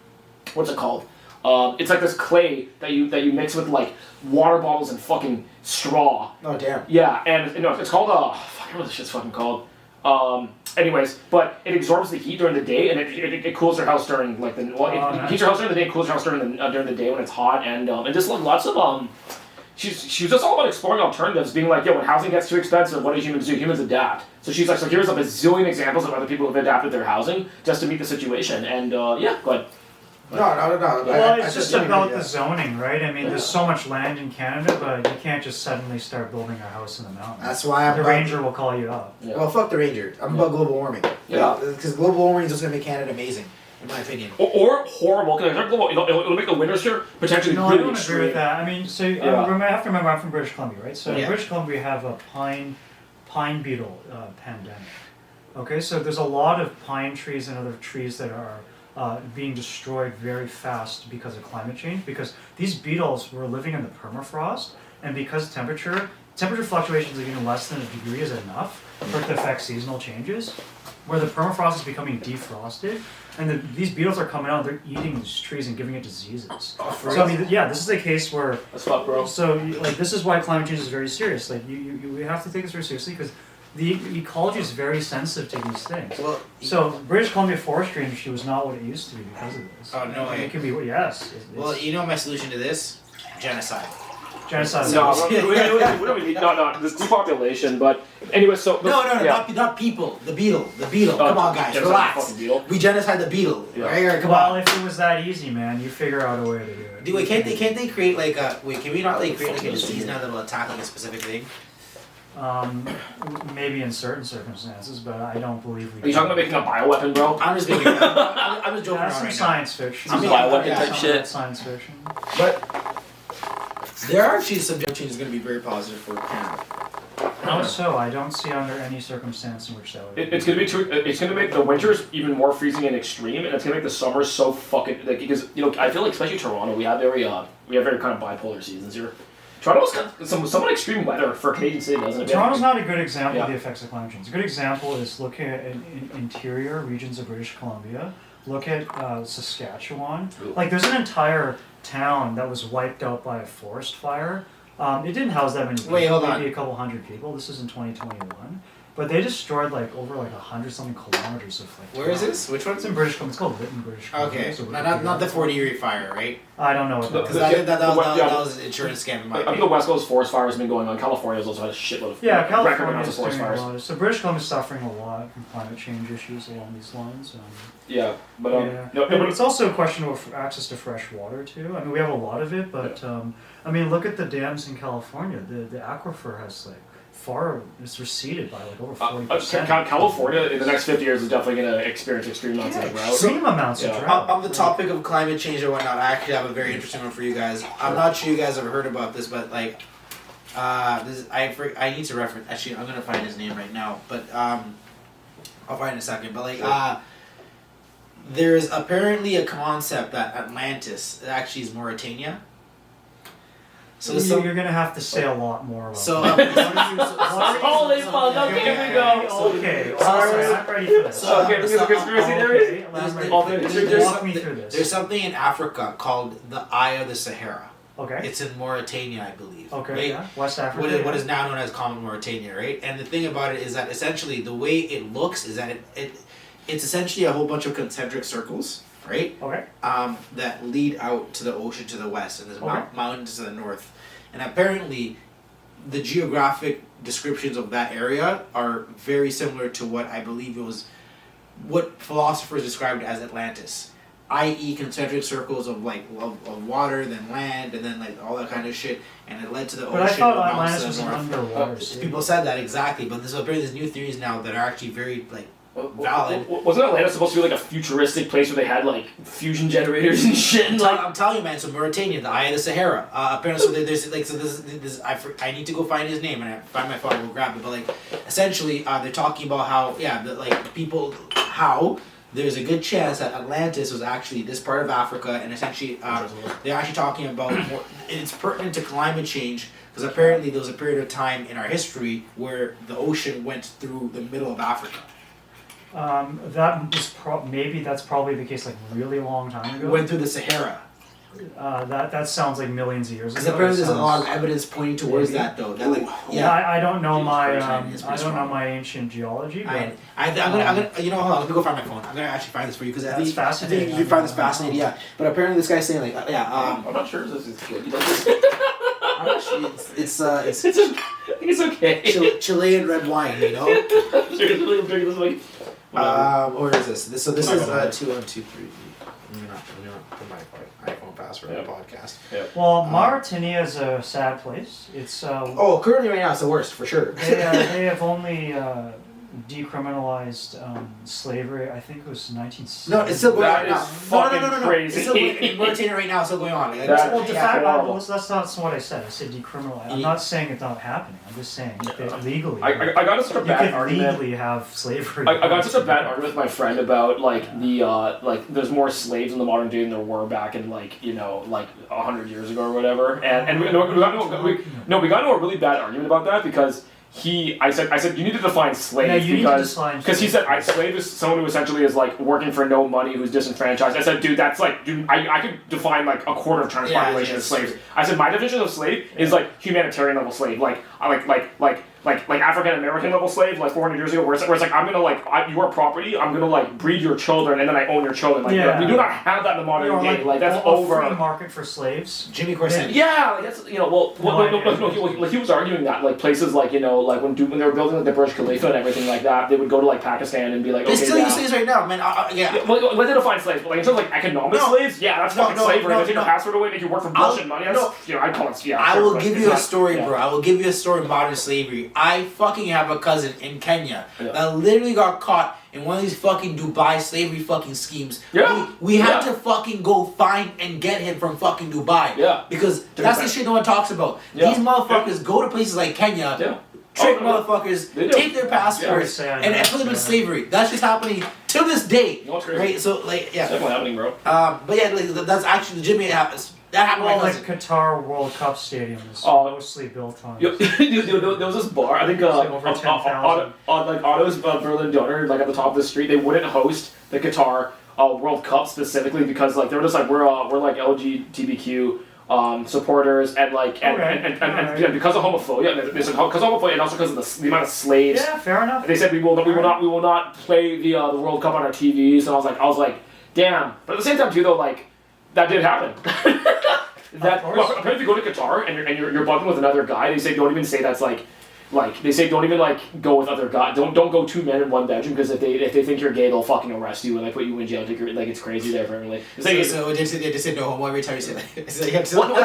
what's it called? It's like this clay that you mix with like water bottles and fucking straw. Oh damn. Yeah, and you know, it's called, I forget what this shit's fucking called. Anyways, but it absorbs the heat during the day, and it cools your house during like it heats your house during the day, and cools your house during the day when it's hot, and just like lots of she was just all about exploring alternatives, being like, yo, when housing gets too expensive, what do humans do? Humans adapt. So she's like, so here's a bazillion examples of other people who've adapted their housing just to meet the situation, and yeah, go ahead. No. Well, it's just about the zoning, right? I mean, there's so much land in Canada, but you can't just suddenly start building a house in the mountains. That's why the ranger will call you up. Yeah. Well, fuck the ranger. I'm about global warming. Yeah. Because global warming is just going to make Canada amazing, in my opinion. Or horrible, because it'll make the winters here potentially really extreme. I don't agree with that. I mean, so I have to remember I'm from British Columbia, right? So in British Columbia we have a pine beetle pandemic. Okay, so there's a lot of pine trees and other trees that are being destroyed very fast because of climate change, because these beetles were living in the permafrost, and because temperature fluctuations of even less than a degree is enough for it to affect seasonal changes, where the permafrost is becoming defrosted, and these beetles are coming out, they're eating these trees and giving it diseases. So I mean, this is a case where that's fuck, bro. So like this is why climate change is very serious. Like we have to take this very seriously, because the ecology is very sensitive to these things. Well, so British Columbia forestry industry was not what it used to be because of this. Oh no way. It can be yes. Well, you know my solution to this? Genocide. Genocide. No, this depopulation, but anyway, so... No, yeah. not people. The beetle. Come on, guys, genocide relax. the fucking beetle. We genocide the beetle. Yeah. Right, come Well, on. if it was that easy, man, you figure out a way to do it. Dude, wait, can't they create like a... Wait, can we not like create like a disease now that will attack like a specific thing? Maybe in certain circumstances, but I don't believe we. Are you talking about making a bioweapon, bro? I'm just making... I'm just joking That's around some right now. science fiction. I mean, bioweapon yeah, type Some of shit. that's Science fiction. But there are actually some changes going to be very positive for Canada. How so? I don't see under any circumstance in which that would. It's gonna be it's gonna make the winters even more freezing and extreme, and it's gonna make the summers so fucking like because I feel like especially Toronto we have very kind of bipolar seasons here. Toronto's got somewhat extreme weather for a Canadian city, doesn't it? Toronto's not a good example Yeah. of the effects of climate change. A good example is look at interior regions of British Columbia. Look at Saskatchewan. Ooh. Like there's an entire town that was wiped out by a forest fire. It didn't house that many people. Wait, hold maybe on. a couple hundred people. This was in 2021. But they destroyed like over like 100-something kilometers of like. Where is this? Which It's one's in British Columbia. It's called Lytton, British Columbia. Okay, So not the 40-year fire, right? I don't know what that Because was. that was an insurance scam in my I think the opinion. West Coast forest fires have been going on. California's also had a shitload of Yeah, record California amounts is of doing forest a fires. lot. So British Columbia is suffering a lot from climate change issues along these lines. Yeah, but Yeah. no, But but it's also a question of access to fresh water too. I mean, we have a lot of it, but I mean, look at the dams in California. The aquifer has like it's receded by like over 40%. California in the next 50 years is definitely going to experience extreme amounts of drought. Extreme amounts of Yeah. drought. On the topic of climate change and whatnot, I actually have a very interesting one for you guys. I'm not sure you guys have heard about this, but like, I need to reference. Actually, I'm gonna find his name right now, but I'll find it in a second. But like, there's apparently a concept that Atlantis actually is Mauritania. So You're gonna have to say a lot more about So, that. Holy fuck, okay, here we go. Okay, Sorry. I'm ready for this. So, Okay, this is a conspiracy theory? Walk me through this. There's something in Africa called the Eye of the Sahara. Okay. It's in Mauritania, I believe. Okay. Right? Yeah. West Africa. What is now known as common Mauritania, right? And the thing about it is that essentially the way it looks is that it's essentially a whole bunch of concentric circles, right? Okay. That lead out to the ocean to the west, and there's Okay. mountains to the north. And apparently, the geographic descriptions of that area are very similar to what I believe it was, what philosophers described as Atlantis, i.e., concentric circles of like of water, then land, and then like all that kind of shit, and it led to the But ocean. I thought with mountains Atlantis to was the an north. underwater city. People said that exactly, but apparently there's new theories now that are actually very like valid. Wasn't Atlanta supposed to be like a futuristic place where they had like fusion generators and shit? And, like, I'm telling you, man. So Mauritania, the Eye of the Sahara. Apparently, so there's like so this I need to go find his name and I find my phone. I will grab it. But like essentially, they're talking about how how there's a good chance that Atlantis was actually this part of Africa, and essentially they're actually talking about it's pertinent to climate change because apparently there was a period of time in our history where the ocean went through the middle of Africa. That is maybe that's probably the case like really long time ago. Went through the Sahara. That sounds like millions of years ago. Because apparently there's a Sounds- lot of evidence pointing towards Maybe. that though. That like Yeah, I don't know my It's I pretty don't know strong. my ancient geology, but I'm gonna you know hold on, let me go find my phone. I'm gonna actually find this for you because I That's think fascinating. you find this fascinating. Yeah, but apparently this guy's saying like I'm not sure if this is good. I'm not sure, it's I think it's okay. Chilean red wine, you know. Seriously, I'm drinking this like. Where is this? So this I'm is not gonna 2123. Let me not put my iPhone password on the podcast. well, Mauritania is a sad place. It's Oh, currently right now it's the worst for sure. they have only decriminalized slavery. I think it was 1960. No, it's still going That on now. is fucking crazy. It's still in Mauritania right now. It's still going on. Like, That- Well, de Yeah, facto, horrible. that's not what I said. I said decriminalize. I'm not saying it's not happening. I'm just saying that legally. I got such a you bad can argument. legally have slavery. I got such a bad argument with my friend about like the like there's more slaves in the modern day than there were back in like 100 years ago or whatever, and we got into a really bad argument about that because I said you need to define slave Yeah, you need to define because he said slave is someone who essentially is like working for no money who's disenfranchised. I said, dude, that's like I could define like a quarter of China's population as slaves. I said my definition of slave is like humanitarian level slave, like like African American level slave like 400 years ago, where it's like I'm gonna like your property, I'm gonna like breed your children and then I own your children. Like we do not have that in the modern day. Like that's over. Free market for slaves. Jimmy Corset. Yeah, like that's he was arguing that like places like like when they were building like the Burj Khalifa and everything like that, they would go to like Pakistan and be like, they okay, still use slaves right now, man. Yeah. Well, they define slaves, but like in terms of like economic slaves, yeah, that's fucking slavery. They take your passport away, make you work for bullshit money. I call it. Yeah, I will give you a story, bro. I will give you a story of modern slavery. I fucking have a cousin in Kenya that literally got caught in one of these fucking Dubai slavery fucking schemes. Yeah. We had to fucking go find and get him from fucking Dubai. Yeah. Because that's the shit no one talks about. These motherfuckers go to places like Kenya, trick motherfuckers, take their passports, and put them in slavery. That's just happening to this day. Right? So, like, it's definitely happening, bro. But yeah, like, that's actually legitimately happens. That happened well, like Qatar World Cup Stadium is mostly built on. There was this bar, I think, over 10,000. on like Otto's Berlin Donner, like at the top of the street, they wouldn't host the Qatar World Cup specifically because like they were just like we're like LGBTQ supporters and like and because of homophobia, because of homophobia and also because of the amount of slaves. Yeah, fair enough. They said we will not play the World Cup on our TVs, and I was like, damn. But at the same time too, though, like. That did happen. Apparently, if you go to Qatar and you're bugging with another guy, they say don't even say that's like they say don't even like go with other guys. Don't go 2 men in one bedroom because if they think you're gay, they'll fucking arrest you and like put you in jail. Like it's crazy there apparently. So they just said no homo every time you say that.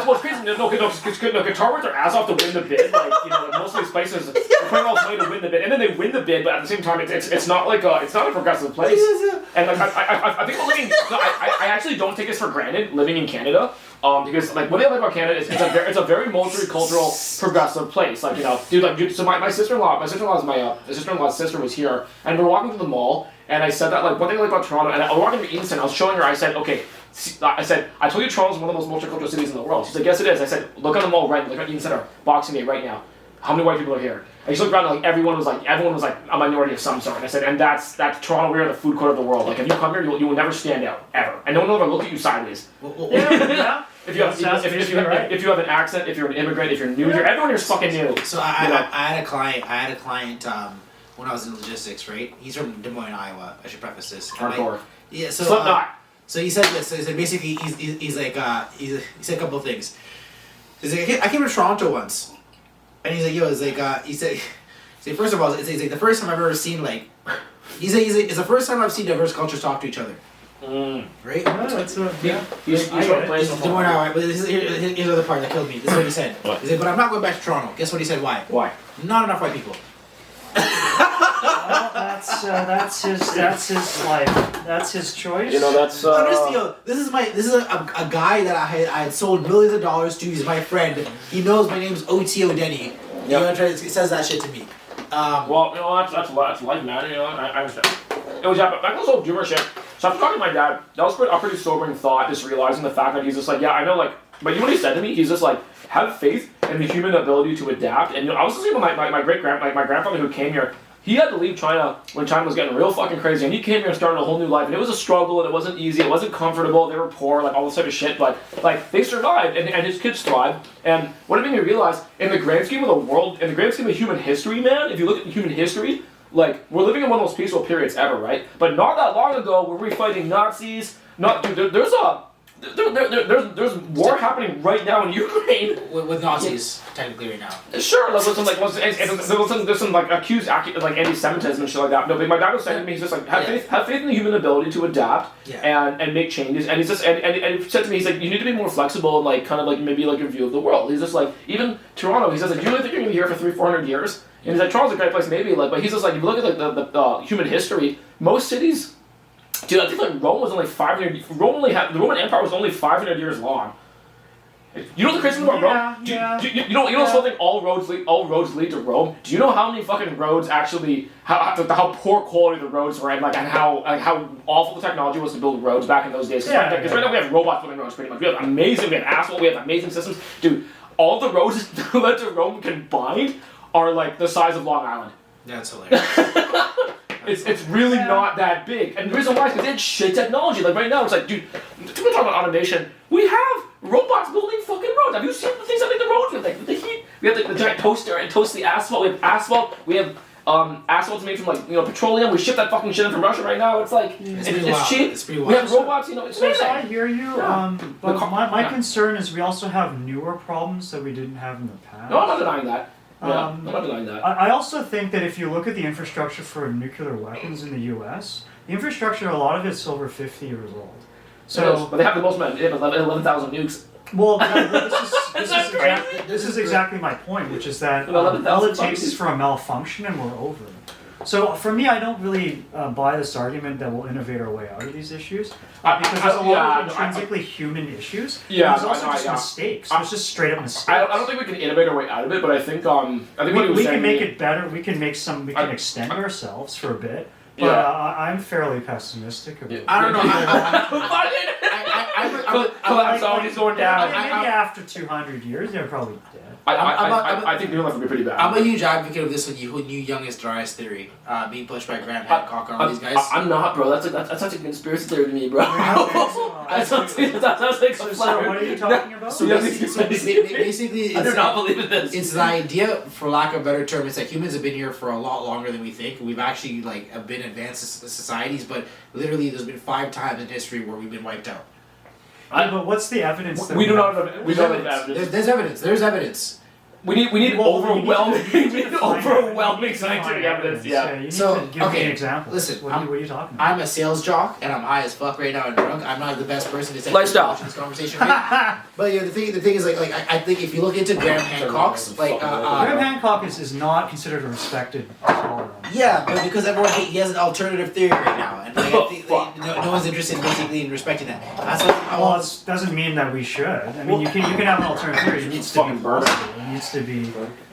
What's crazy? No, Qatar worked their ass off to win the bid. Like like most of these places, they're putting all this money to win the bid, and then they win the bid, but at the same time, it's not like it's not a progressive place. And like I think living, I actually don't take this for granted living in Canada. Because like what I like about Canada is it's a very multicultural, progressive place. Like dude, so my sister-in-law's sister was here, and we're walking to the mall, and I said that like one thing I like about Toronto, and I was walking to Easton, I was showing her, I said, okay, I told you Toronto's one of the most multicultural cities in the world. She's like, yes it is. I said, look on the mall right, look at Easton Center, Boxing Day right now. How many white people are here? And she looked around and like everyone was like a minority of some sort. And I said, and that's Toronto. We are the food court of the world. Like if you come here, you will never stand out ever, and no one will ever look at you sideways. Yeah. If you have an accent, if you're an immigrant, if you're new here, everyone here's fucking new. So I had a client when I was in logistics, right? He's from Des Moines, Iowa. I should preface this. Hardcore. Yeah. So Slipknot. So he said this. So he said basically he's like he said a couple of things. He's like I came to Toronto once, and he's like he said first of all it's like the first time I've ever seen like he's like it's the first time I've seen diverse cultures talk to each other. Right? Yeah, that's He's from place. Here's the other part that killed me. This is what he said. What? He said, but I'm not going back to Toronto. Guess what he said? Why? Why? Not enough white people. Well, that's his life. That's his choice. That's. This is a guy that I had sold millions of dollars to. He's my friend. He knows my name's O.T.O. Denny. He says that shit to me. Well, that's life, man. I understand. It was back to this whole humor shit. So after talking to my dad, that was a pretty sobering thought. Just realizing the fact that he's just like, yeah, I know, like, but you know what he said to me? He's just like, have faith in the human ability to adapt. And I was listening to my grandfather who came here. He had to leave China when China was getting real fucking crazy, and he came here and started a whole new life. And it was a struggle, and it wasn't easy, it wasn't comfortable. They were poor, like all this type of shit. But like they survived, and his kids thrived. And what it made me realize, in the grand scheme of the world, in the grand scheme of human history, man, if you look at human history, like we're living in one of the most peaceful periods ever, right? But not that long ago, were we fighting Nazis? There's war happening right now in Ukraine with Nazis technically right now. Sure, there's some like accused like anti-Semitism and shit like that. No, but my dad was saying to me, he's just like have faith in the human ability to adapt and make changes. And he's just and he said to me, he's like, you need to be more flexible and like kind of like maybe like your view of the world. He's just like, even Toronto, he says like, do you really think you're gonna be here for 300-400 years? And he's like, Toronto's a great place maybe, like, but he's just like, if you look at like the human history, most cities. Dude, I think like Rome was only 500. The Roman Empire was only 500 years long. You know the crazy thing about Rome? You know this whole thing. All roads lead to Rome. Do you know how many fucking roads actually? How poor quality the roads were, and like and how awful the technology was to build roads back in those days. Because right now we have robots building roads pretty much. We have asphalt. We have amazing systems. Dude, all the roads that led to Rome combined are like the size of Long Island. That's hilarious. It's really not that big. And the reason why is because they had shit technology. Like right now, it's like, dude, people talk about automation. We have robots building fucking roads. Have you seen the things that make the roads with? Like the heat, We have the giant toaster and toast the asphalt. We have asphalt. We have asphalt's made from petroleum. We ship that fucking shit in from Russia right now. It's like it's cheap. It's pretty We wild. have robots. It's So amazing. I hear you, Yeah. but my concern is we also have newer problems that we didn't have in the past. No, I'm not denying that. Yeah, I'm not denying that. I also think that if you look at the infrastructure for nuclear weapons in the U.S., the infrastructure, a lot of it's over 50 years old. So, but they have the most amount. They have 11,000 nukes. well, crazy. this is exactly my point, which is that Well, all it 11,000 takes is for a malfunction and we're over. So for me, I don't really buy this argument that we'll innovate our way out of these issues because there's a lot of intrinsically human issues. Yeah, there's also just mistakes. There's just straight up mistakes. I don't think we can innovate our way out of it, but I think what he was we saying. can make it better. We can make some. We can extend ourselves for a bit. But Yeah. I'm fairly pessimistic about it. I don't know. Collapse always going down. Maybe after 200 years, they're probably dead. I think the life would be pretty bad. I'm a huge advocate of this new youngest dryas theory, being pushed by Graham Hancock and all these guys. I'm not, bro. That's such a conspiracy theory to me, bro. That sounds like So what are you talking about? So basically, I do not believe in this. it's the idea, for lack of a better term, it's that humans have been here for a lot longer than we think. We've actually have been advanced societies, but literally there's been 5 times in history where we've been wiped out. But what's the evidence? That We do not have There's evidence. There's evidence. There's evidence. We need overwhelming overwhelming scientific evidence. Yeah. You need So, to give me okay, an example. listen, What are you talking about? I'm a sales jock and I'm high as fuck right now and drunk. I'm not the best person to say Lifestyle. this conversation. But yeah, the thing is I think if you look into Graham Hancock's Graham Hancock is not considered a respected scholar. yeah, but because everyone he has an alternative theory right now, and I think no one's interested basically in respecting that. That's what Well, it doesn't mean that we should. I mean, you can have an alternative theory. It needs to be plausible. It needs to be.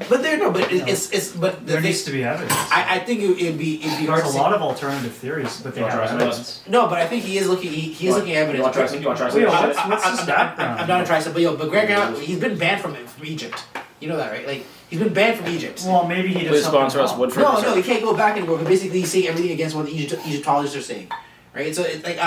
But there There needs to be evidence. I think it'd be hard There's to a lot of alternative theories, but they You wanna have try some of evidence. No, but I think he is looking. He is looking at evidence. You want to try Wait, some? what's his background? I'm not a tricep, but Greg Hancock, he's been banned from Egypt. You know that, right? Like he's been banned from Egypt. Well, maybe he did Please something sponsor us, wrong. Woodford. No, he can't go back anymore. But basically, he's saying everything against what the Egyptologists are saying, right? So it's like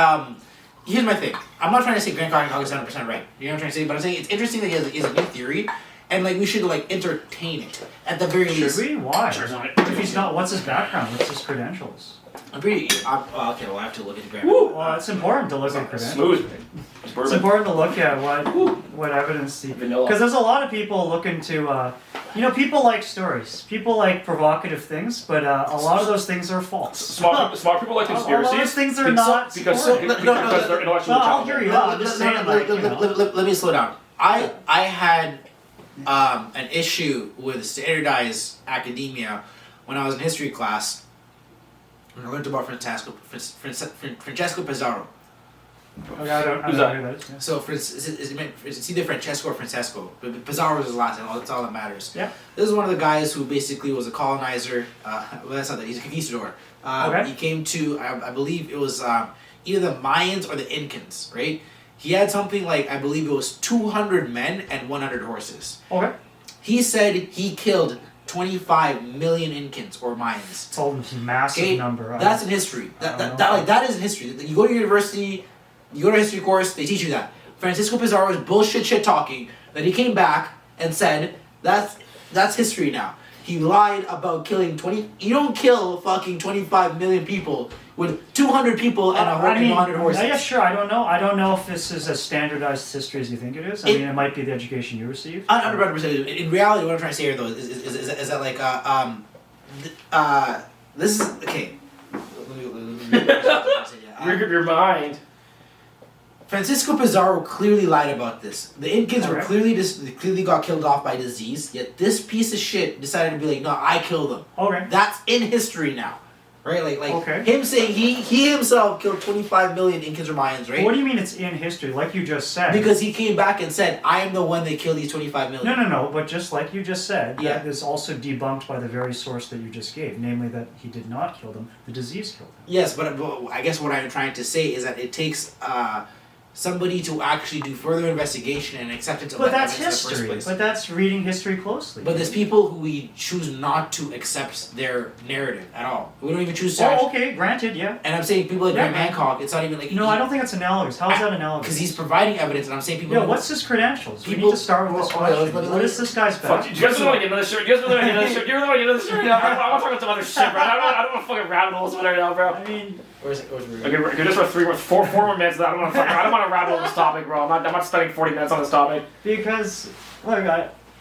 here's my thing. I'm not trying to say Grant Hancock is 100% right. You know what I'm trying to say? But I'm saying it's interesting that he has a new theory, and we should entertain it at the very least. Should we? Why? Sure, not. If he's not, what's his background? What's his credentials? Okay, well I have to look into Grant. Well, it's important to look at credentials. Smooth. It's important to look at what evidence Vanilla. because there's a lot of people looking to people like stories, people like provocative things, but a lot of those things are false. Smart people like A lot of conspiracies. those things are not because supported. they're intellectually No, I'll hear you out. I'm just saying, Let me slow down. I had an issue with standardized academia when I was in history class. When I learned about Francesco Pizarro. Okay, I don't Who's know who that is. Yeah. So it's either Francesco or Francesco, but Pizarro was his last name. That's all that matters. Yeah. This is one of the guys who basically was a colonizer. Well, that's not that. He's a conquistador. Okay. He came to, I believe it was either the Mayans or the Incans, right? He had something I believe it was 200 men and 100 horses. Okay. He said he killed 25 million Incans or Mayans. It's a massive Okay, number. that's in history. I don't That is in history. You go to university, you go to a history course, they teach you that. Francisco Pizarro's bullshit shit talking that he came back and said that's history now. He lied about killing 20. You don't kill fucking 25 million people with 200 people and 100 horses. Yeah, sure. I don't know. I don't know if this is as standardized history as you think it is. I mean, it might be the education you received. 100%. In reality, what I'm trying to say here, though, is that this is okay. Rig up your mind. Francisco Pizarro clearly lied about this. The Incans were Okay. clearly got killed off by disease. Yet this piece of shit decided to be like, no, I killed them. Okay. That's in history now, right? Okay. Him saying he himself killed 25 million Incans or Mayans, right? What do you mean it's in history? Like you just said. Because he came back and said, I am the one that killed these 25 million. No. But just like you just said, Yeah. that is also debunked by the very source that you just gave, namely that he did not kill them. The disease killed them. Yes, but I guess what I'm trying to say is that it takes somebody to actually do further investigation and acceptance of But that that's evidence in the first history. place. But that's reading history closely. But there's people who we choose not to accept their narrative at all. We don't even choose to. Oh, okay, granted, yeah. And I'm saying people like Yeah, Graham Hancock. It's not even like. No, I don't think that's analogous. How is that analogous? Because he's providing evidence, and I'm saying people. Yeah, what's his credentials? We People- need to start with this well, question. but- What is this guy's Fuck, background? you guys really want to get into this shit? You guys really want to get into this shit? You really want to get into this shit? I want to talk about some other shit, bro. I don't want to fucking rabbit holes right now, bro. I mean, Where's Okay, just for four more minutes. I don't want to rabbit hole this topic, bro. I'm not spending 40 minutes on this topic. because, look,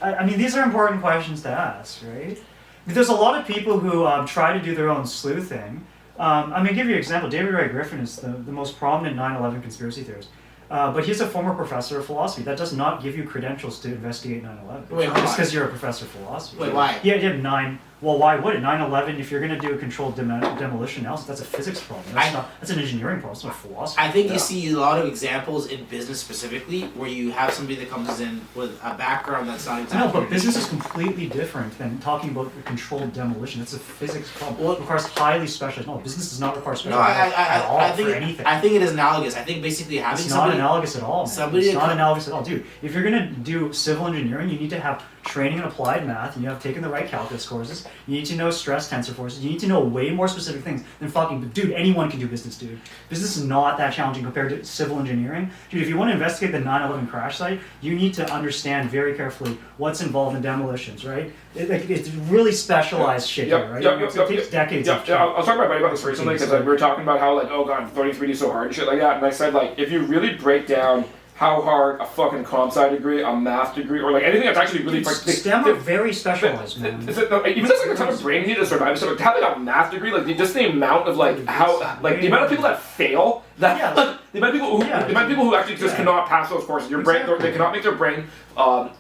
I mean, these are important questions to ask, right? There's a lot of people who try to do their own sleuthing. I'm going to give you an example. David Ray Griffin is the most prominent 9/11 conspiracy theorist. But he's a former professor of philosophy. That does not give you credentials to investigate 9/11. Wait, Just why? because you're a professor of philosophy. Wait, why? Yeah, you have 9. Well, why would it? 9/11, if you're going to do a controlled demolition analysis, that's a physics problem. That's an engineering problem. It's not philosophy. I think you see a lot of examples in business specifically where you have somebody that comes in with a background that's not exactly. No, but business is completely different than talking about a controlled demolition. It's a physics problem. Well- It requires highly specialized knowledge. Business does not require No, special knowledge at all I think for anything. I think it is analogous. I think basically having It's not somebody. analogous at all, man. somebody It's that not com- analogous at all. Dude, if you're going to do civil engineering, you need to have training in applied math, and you have taken the right calculus courses. You need to know stress tensor forces. You need to know way more specific things than fucking, dude, anyone can do business, dude. Business is not that challenging compared to civil engineering. Dude, if you want to investigate the 9/11 crash site, you need to understand very carefully what's involved in demolitions, right? It's really specialized shit here, right? It takes decades. Yeah, of I was talking to my buddy about this recently because like, we were talking about how like, oh god, learning 3D is so hard and shit like that, and I said like, if you really break down how hard a fucking comp sci degree, a math degree, or like anything that's actually really STEM are very specialized, man. even just like the type of brain you need to survive, so like, to have like a math degree, like just the amount of like how like the amount of people that fail, that Yeah. like, the amount of people who actually just cannot pass those courses. Your brain, Exactly. they cannot make their brain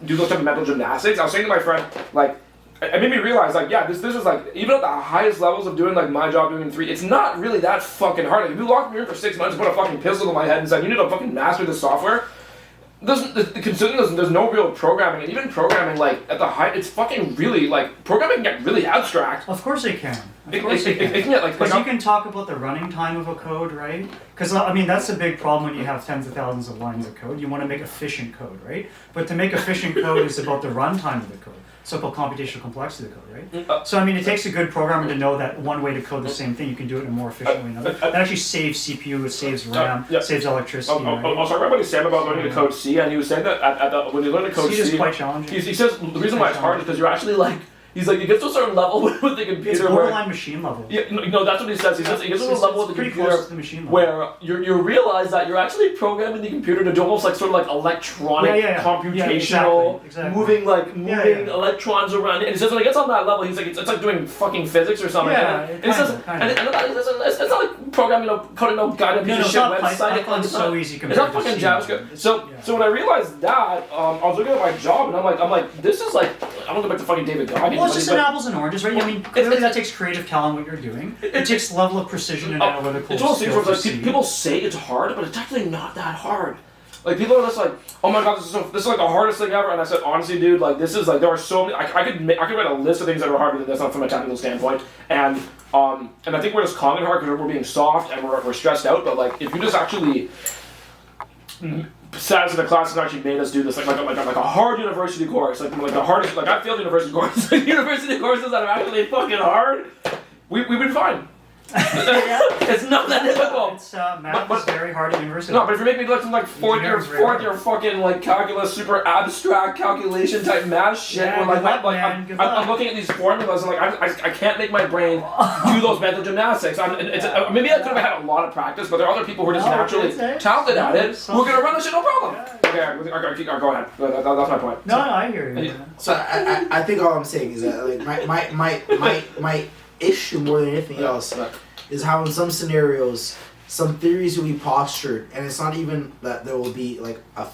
do those type of mental gymnastics. I was saying to my friend like. It made me realize, like, yeah, this is like, even at the highest levels of doing like my job doing in 3, it's not really that fucking hard. Like, if you locked me in for 6 months and put a fucking pistol in my head and said you need to fucking master this software, considering there's no real programming, and even programming like at the height, it's fucking really like programming can get really abstract. Of course they can. Of It course they can. can get like. Because you can talk about the running time of a code, right? Because, I mean, that's a big problem when you have tens of thousands of lines of code. You want to make efficient code, right? But to make efficient code is about the runtime of the code, so-called computational complexity of the code, right? So, I mean, it takes a good programmer to know that one way to code the same thing, you can do it in a more efficient way. That actually saves CPU, it saves RAM, yeah. saves electricity, I right? was talking about Sam about learning to code C, and he was saying that when you learn to code C C, is quite challenging. he says the reason why it's hard is because you're actually like. He's like, you get to a certain level with the computer It's where... borderline machine level. Yeah, no, that's what he says. He says he gets to a level with the pretty computer close to the machine level. where you realize that you're actually programming the computer to do almost like sort of like electronic, computational, exactly. moving Yeah. electrons around. And he says when he gets on that level, he's like, it's like doing fucking physics or something. Yeah, and he says, kinda. it's not like programming, coding no goddamn piece of shit website. Python's so easy It's compared not to fucking C. JavaScript. So when I realized that, I was looking at my job and I'm like, this is like, I don't go back to fucking David Goggins. Well, it's just but- an apples and oranges, right? I mean, clearly that takes creative talent what you're doing. It takes level of precision and analytical It's one of those things skill where to like, see. people say it's hard, but it's actually not that hard. Like people are just like, oh my god, this is like the hardest thing ever. And I said, honestly, dude, like this is like there are so many. I could write a list of things that are harder than this, not from a technical standpoint. And I think we're just calling it hard because we're being soft and we're stressed out. But like if you just actually sat us in a class and actually made us do this like a hard university course, like the hardest, like I failed university courses, like university courses that are actually fucking hard, we've been fine. It's not that difficult. It's math is very hard at university. No, but if you make me look some like fourth year fucking like calculus, super abstract calculation type math shit, Yeah, where good luck, man, good I'm luck. looking at these formulas and like I can't make my brain do those mental gymnastics. Maybe I could have had a lot of practice, but there are other people who are just No, naturally it's- talented at it it's who are gonna run this shit no problem. Yeah. Okay, go ahead. That's my point. No, I hear you. So I think all I'm saying is that like my issue more than anything else is how in some scenarios some theories will be postured and it's not even that there will be like a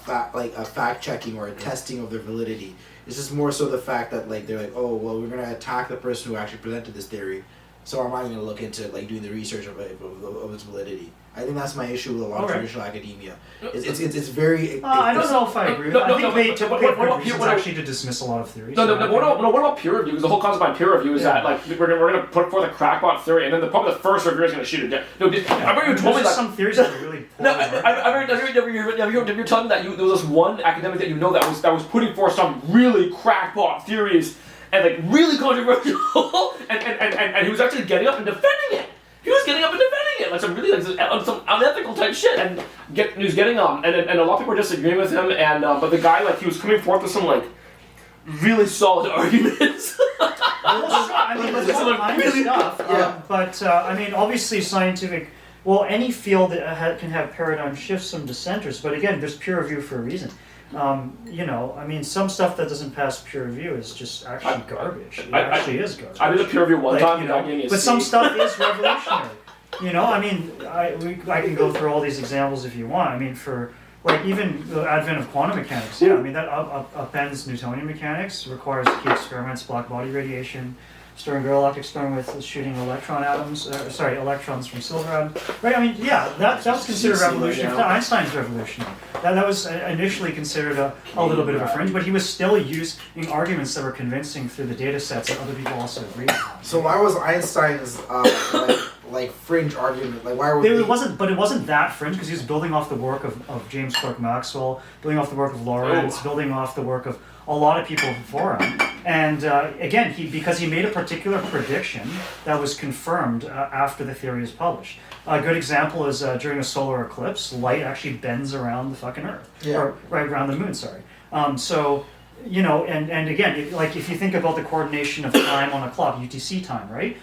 fact checking or a testing of their validity. It's just more so the fact that like they're like, oh well, we're gonna attack the person who actually presented this theory, so I'm not even gonna look into like doing the research of its validity. I think that's my issue with a lot of traditional academia. It's very. I don't know if I agree. I think they typically have what reasons actually to dismiss a lot of theories. No, what about peer review? Because the whole concept behind peer review is that like we're gonna put forth a crackpot theory, and then probably the first reviewer is gonna shoot it down. No, I remember you told me that some theories that are really. No, have you told me that there was this one academic that you know that was putting forth some really crackpot theories and like really controversial, and he was actually getting up and defending it. He was getting up and defending it, like some really some unethical type shit, and he was getting and a lot of people were disagreeing with him, and but the guy like he was coming forth with some like really solid arguments. I mean, there's all kinds of stuff, but I mean, obviously scientific. Well, any field that can have paradigm shifts, some dissenters, but again, there's peer review for a reason. You know, I mean, some stuff that doesn't pass peer review is just actually garbage. It actually is garbage. I did a peer review one time, you know, but some stuff is revolutionary. You know, I mean, I can go through all these examples if you want. I mean, for like even the advent of quantum mechanics, I mean that upends Newtonian mechanics, requires key experiments, black body radiation. Stern-Gerlach experiment with shooting electrons from silver atom. Right, I mean, yeah, that was considered revolutionary. Einstein's revolutionary. That was initially considered a little bit of a fringe, but he was still using arguments that were convincing through the data sets that other people also agreed on. So why was Einstein's like fringe argument? Like why were it wasn't that fringe because he was building off the work of James Clerk Maxwell, building off the work of Lorentz, building off the work of a lot of people before him. And again, because he made a particular prediction that was confirmed after the theory was published. A good example is during a solar eclipse, light actually bends around the fucking Earth. Or right around the moon, sorry. So, you know, and again, like if you think about the coordination of time on a clock, UTC time, right?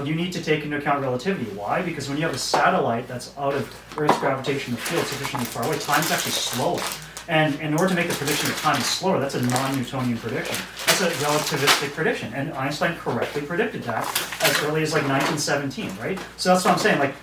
You need to take into account relativity. Why? Because when you have a satellite that's out of Earth's gravitational field sufficiently far away, time's actually slower. And in order to make the prediction that time is slower, that's a non-Newtonian prediction. That's a relativistic prediction. And Einstein correctly predicted that as early as like 1917, right? So that's what I'm saying. Like,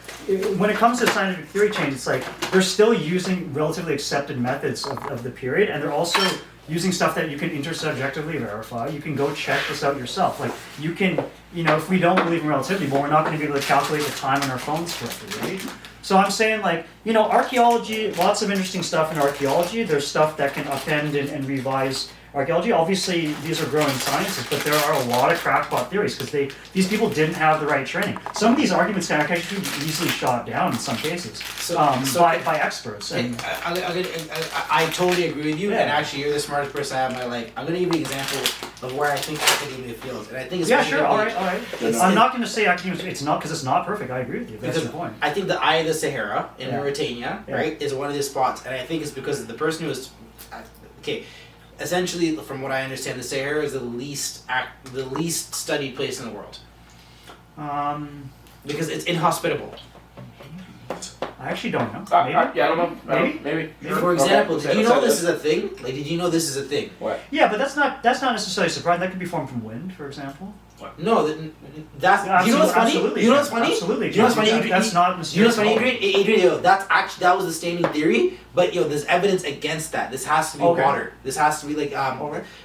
when it comes to scientific theory change, it's like they're still using relatively accepted methods of the period, and they're also using stuff that you can intersubjectively verify. You can go check this out yourself. Like, you can, you know, if we don't believe in relativity, well, we're not going to be able to calculate the time on our phones correctly, right? So I'm saying, like, you know, archaeology, lots of interesting stuff in archaeology. There's stuff that can upend and revise archaeology. Obviously, these are growing sciences, but there are a lot of crackpot theories because these people didn't have the right training. Some of these arguments can actually be easily shot down in some cases by experts. And I totally agree with you, and actually, you're the smartest person I have in my life. I'm going to give you an example of where I think academia feels, and I think it's sure, all right. I'm not going to say academia. It's not because it's not perfect. I agree with you. That's the point. I think the Eye of the Sahara in Mauritania, right, is one of these spots, and I think it's because the person who was essentially, from what I understand, the Sahara is the least studied place in the world. Because it's inhospitable. I actually don't know. I don't know. Maybe. For example, did you know this is a thing? Like, did you know this is a thing? What? Yeah, but that's not necessarily surprising. That could be formed from wind, for example. What? No, that's. You know what's funny? Absolutely. You know what's funny? Absolutely. You know what's funny? That's not. You know what's funny, Adrian? That was the standing theory, but there's evidence against that. This has to be water. This has to be like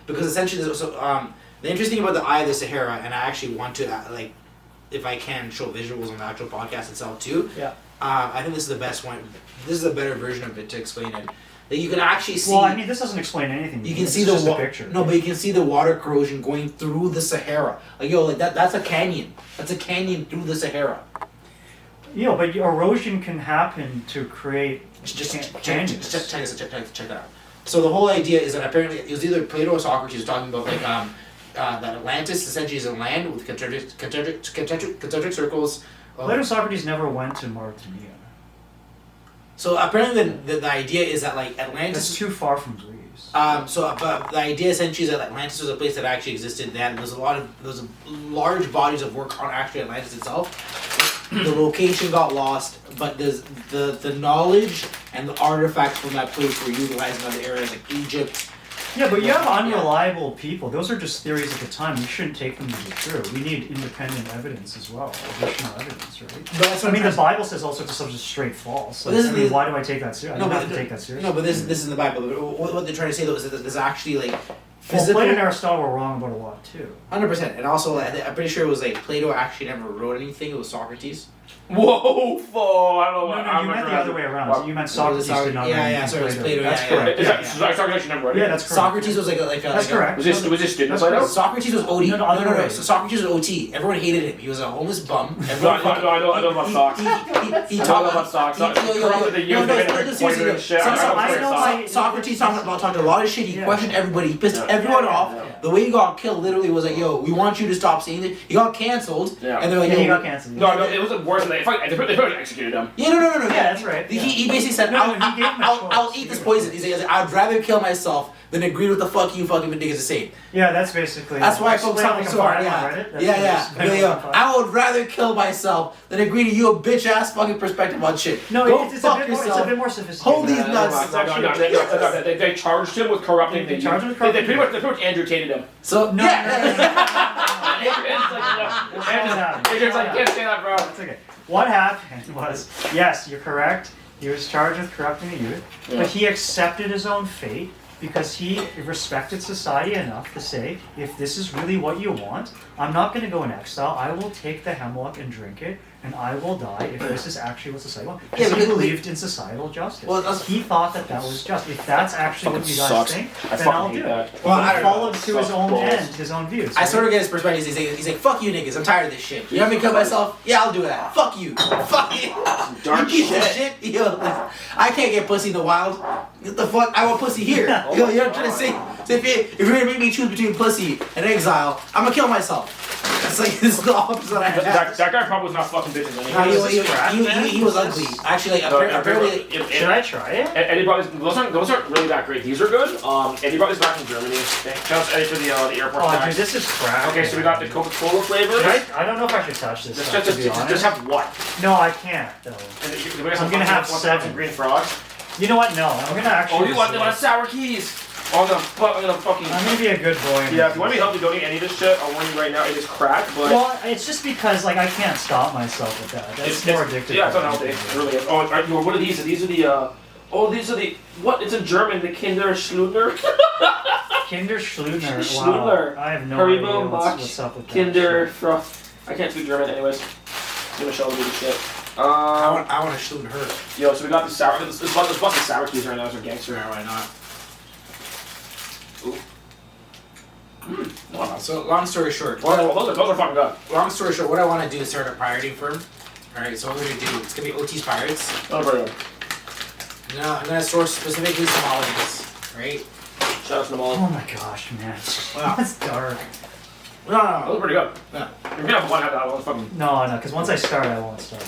because essentially, the interesting about the Eye of the Sahara, and I actually want to if I can show visuals on the actual podcast itself too. Yeah. I think this is the best one. This is a better version of it to explain it. Like you can actually see. Well, I mean, this doesn't explain anything. You can see the picture. No, but you can see the water corrosion going through the Sahara. Like that's a canyon. That's a canyon through the Sahara. But erosion can happen to create canyons. Check that out. So the whole idea is that apparently it was either Plato or Socrates was talking about that Atlantis essentially is a land with concentric circles. Plato and Socrates never went to Mauritania. So apparently the idea is that like Atlantis is too far from Greece. But the idea essentially is that Atlantis was a place that actually existed then. There's large bodies of work on actually Atlantis itself. The location got lost, but the knowledge and the artifacts from that place were utilized in other areas like Egypt, Yeah, but you have unreliable people. Those are just theories at the time. We shouldn't take them to be true. We need independent evidence as well, additional evidence, right? But that's what I mean, the Bible says all sorts of stuff is straight false. Like, why do I take that seriously? I don't have to take that seriously. No, but this is in the Bible. What they're trying to say though is that there's actually like Well, physical. Plato and Aristotle were wrong about a lot too. 100%, and also I'm pretty sure it was like Plato actually never wrote anything. It was Socrates. Whoa, fuck! I don't know. No, you meant the other way around. So you meant Socrates did not write Yeah, sorry, it was Plato. That's yeah, correct. Is Yeah, that Socrates never read it? Yeah, that's correct. Socrates was like a That's correct. Was this student That's Plato? correct. Socrates was OD. No, other way. So Socrates was OT. Everyone hated him. He was a homeless bum. No, Everyone I know about socks. He I know about socks. Corrupted the youth, they made poison and shit. I know Socrates talked a lot of shit. He Yeah. questioned everybody. He pissed everyone off. Yeah. The way he got killed literally was like, yo, we want you to stop saying this. He got canceled. Yeah. And they're like, Yeah, yo, he got canceled. No, it was worse than they probably executed him. Yeah, no. Yeah, that's right. He basically said, No, he gave him a I'll choice. eat this poison. He said, I'd rather kill myself than agree with the fuck you fucking niggas are saying. Yeah, that's basically. That's why folks Explain talk like a so hard. file on Yeah, Reddit. That's yeah. I would rather kill myself than agree to your bitch ass fucking perspective on shit. No, Go it's fuck a bit more. It's yourself. a bit more sophisticated. Hold these nuts. They charged him with corrupting They the charged him youth. with They corrupting pretty much Andrew Tated him. So No, Andrew's like, can't say that, bro. That's okay. What happened was, yes, you're correct. He was charged with corrupting the youth, but he accepted his own fate because he respected society enough to say, if this is really what you want, I'm not going to go in exile. I will take the hemlock and drink it, and I will die if this is actually what society wants. Because he believed in societal justice. Well, he thought that was just. If that's actually what you guys sucks. think, I then I'll fucking do hate it. that. Well, I He don't know. followed to his Sucks own balls. end, his own views. I right? sort of get his perspective. He's like, fuck you niggas. I'm tired of this shit. You want me to kill myself? Yeah, I'll do that. Fuck you. Fuck you. Dark You piece of shit. shit. Yo, I can't get pussy in the wild. What the fuck? I want pussy here. Yo, you know what I'm trying to say? So if you're gonna make me choose between pussy and exile, I'm gonna kill myself. It's like this is the opposite I have. That guy probably was not fucking bitches No, anyway. he was ugly. Actually, like apparently. Should I try it? Eddie Brothers, those aren't really that great. These are good. Eddie Brothers back in Germany. Shout out to Eddie for the airport Oh, tax. dude, this is crap. Okay, so we got the Coca-Cola flavor. I don't know if I should touch this stuff, to be honest. Just have what? No, I can't, though. I'm gonna have seven. green frogs. You know what? No, I'm gonna actually. Oh, you want sour keys? Oh, I'm gonna fucking. I'm gonna be a good boy. Yeah, if you want me to help you don't eat any of this shit, I'll warn you right now, it is crack, but. Well, it's just because like I can't stop myself with that. That's more addictive. Yeah, it's unhealthy. It really is. Oh, what are these? These are the. These are the. What? It's in German. The Kinder Schludner. Kinder Schludner. Schludner. Wow. I have no Haribo, idea Max, what's up with that. Kinder shit. Frost. I can't speak German, anyways. I'm gonna show you this shit. I want to shoot her. Yo, so we got the sour. Let's bust the sour keys right now as a gangster. Yeah, why not? Wow. So long story short, Well, those are fucking good. long story short, what I want to do is start a pirating firm. All right, so what we're gonna do? It's gonna be OT's Pirates. Those are very good. I'm gonna source specifically Somalians, right? Shout out to them all. Oh my gosh, man. Wow. That's dark. Those are pretty good. No. You're gonna have one have that one. Fucking No, because once I start, I won't stop.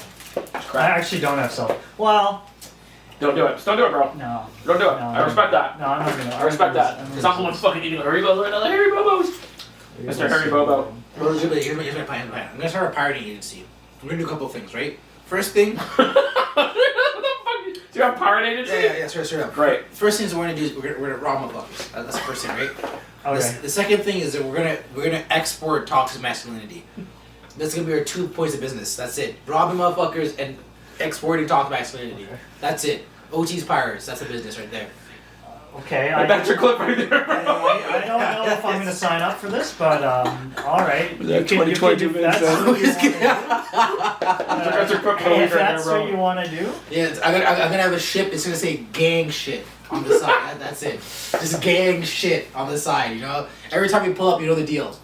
I crap. actually don't have self. Well, Don't do it. Just don't do it, bro. no. Don't do it. No, I respect that. No, I'm not gonna. I respect that. I'm It's not someone fucking eating Haribo right now. The Haribobos. Mr. Harry Bobo. Well, here's my plan. I'm gonna start a pirating agency. We're gonna do a couple things, right? First thing. What the fuck? Do you have pirate agency? Yeah, straight up. Great. First things we're gonna do is we're gonna rob motherfuckers. That's the first thing, right? Okay. The second thing is that we're gonna export toxic masculinity. That's gonna be our 2 points of business. That's it. Robbing motherfuckers and exporting toxic masculinity. Okay. That's it. OT's Pirates. That's the business right there. Okay. That's your clip right there, bro. I don't know if I'm going to sign up for this, but all right. Was that 2022 that's minutes? what you want to do. That's your quick If right that's there, bro. what you want to do. Yeah, I'm gonna have a ship. It's gonna say gang shit on the side. That's it. Just gang shit on the side. You know, every time you pull up, you know the deal.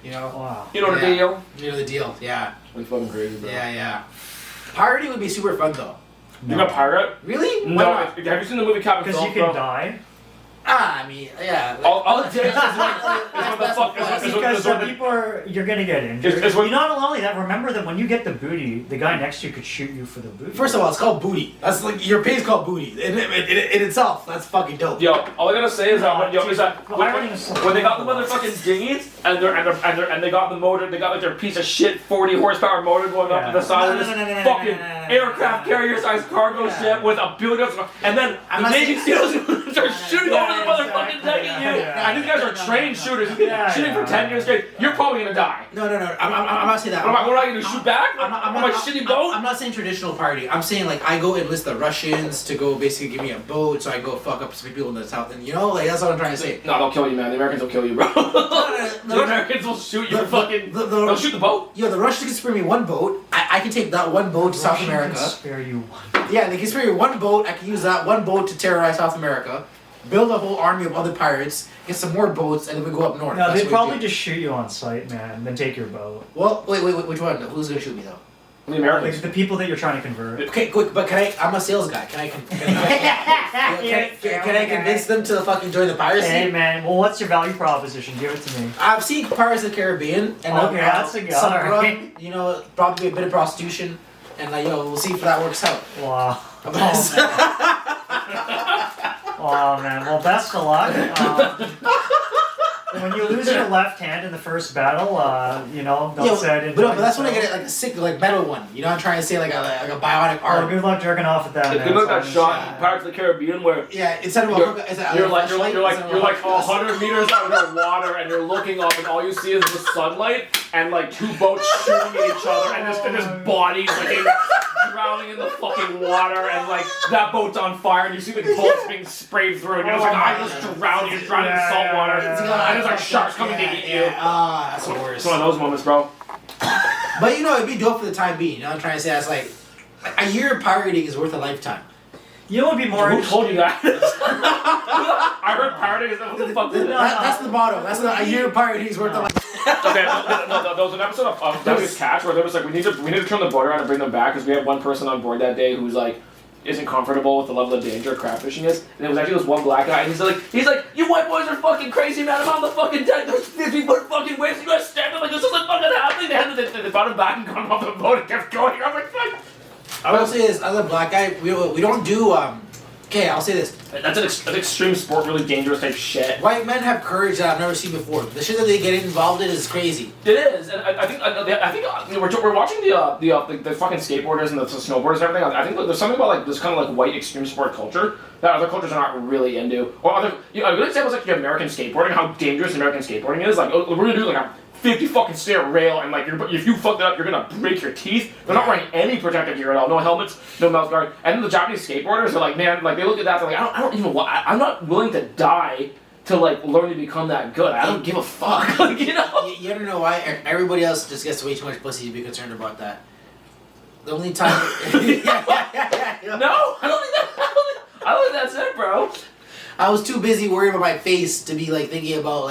You know. Wow. You know the Yeah. deal? You know the deal. Yeah. It's fucking crazy, bro. Yeah. Pirating would be super fun though. You got pirate? Really? Why No. not? Have you seen the movie Captain Because you Phillips, can bro? die. I mean, yeah. All it takes is when the fuck Because people are, you're gonna get injured. It's what- You're not only that. Remember that when you get the booty, the guy next to you could shoot you for the booty. First of all, it's called booty. That's like your pay's called booty. In itself, that's fucking dope. Yo, all I gotta say is that when they got the motherfucking motherfucking dinghies and they got the motor, they got like their piece of shit 40 horsepower motor going up to the side of this fucking aircraft carrier-sized cargo ship with a building, and then the Navy SEALs start shooting over the motherfucking deck at you. And these guys are trained shooters. Shooting for 10 years straight. You're probably gonna die. No. I'm not saying that. What am I gonna do? Shoot back? I'm on my shitty boat? I'm not saying traditional party. I'm saying like I go enlist the Russians to go basically give me a boat so I go fuck up some people in the south, and you know, like that's what I'm trying to say. No, they'll kill you, man. The Americans will kill you, bro. The Americans will shoot you. They'll shoot the boat. Yo, the Russians can spare me one boat. I can take that one boat to South America. Can spare you one. Yeah, they can spare me one boat. I can use that one boat to terrorize South America, build a whole army of other pirates, get some more boats, and then we go up north. No, they'd probably just shoot you on sight, man, and then take your boat. Well, wait, which one? Who's gonna shoot me though? The Americans. The people that you're trying to convert. Okay, quick, but I'm a sales guy. Can I convince them to fucking join the piracy? Hey, man, well, what's your value proposition? Give it to me. I've seen Pirates of the Caribbean, and okay, that's a good some one. rum, you know, probably a bit of prostitution, and like, we'll see if that works out. Wow. Oh, man. Well, best of luck. When you lose your left hand in the first battle, don't say I didn't. But that's when I get like a sick, like metal one. You know what I'm trying to say, like a bionic arm. Oh, good luck jerking off at that. Good luck that shot in Pirates of the Caribbean where instead of you're like 100 meters under water and you're looking up and all you see is the sunlight and like two boats shooting at each other and this bodies like drowning in the fucking water and like that boat's on fire and you see the bullets being sprayed through and you're just like, I'm just drowning in salt water. And there's like sharks coming to eat you. That's the worst. It's one of those moments, bro. But you know, it'd be dope for the time being. You know what I'm trying to say? That's like a year of pirating is worth a lifetime. You know what would be more Who told you that? I heard pirating is what the fuck. That's the motto. That's a year of pirating is worth a lifetime. Okay, there was an episode of Devil's Catch where there was like we need to turn the boat around and bring them back because we had one person on board that day who's like isn't comfortable with the level of danger crab fishing is, and it was actually this one black guy, and he's like, you white boys are fucking crazy, man. I'm on the fucking deck. There's 50-foot fucking waves. You guys stand up like this isn't fucking happening. They brought him back and got him off the boat and kept going. I'm like, fuck. I will say this: as a black guy, we don't do Okay, I'll say this. That's an extreme sport, really dangerous type shit. White men have courage that I've never seen before. The shit that they get involved in is crazy. It is, and I think we're watching the fucking skateboarders and the snowboarders and everything. I think there's something about like this kind of like white extreme sport culture that other cultures are not really into. Or a good example is like American skateboarding, how dangerous American skateboarding is. Like we're gonna do like a 50 fucking stair rail, and like if you fuck that up, you're gonna break your teeth. They're not wearing any protective gear at all, no helmets, no mouth guard. And then the Japanese skateboarders are like, man, like they look at that, they're like, I don't even want, I'm not willing to die to like learn to become that good. I don't give a fuck, like, you know. You don't know why everybody else just gets way too much pussy to be concerned about that. The only time. No, I don't think that's it, bro. I was too busy worrying about my face to be like thinking about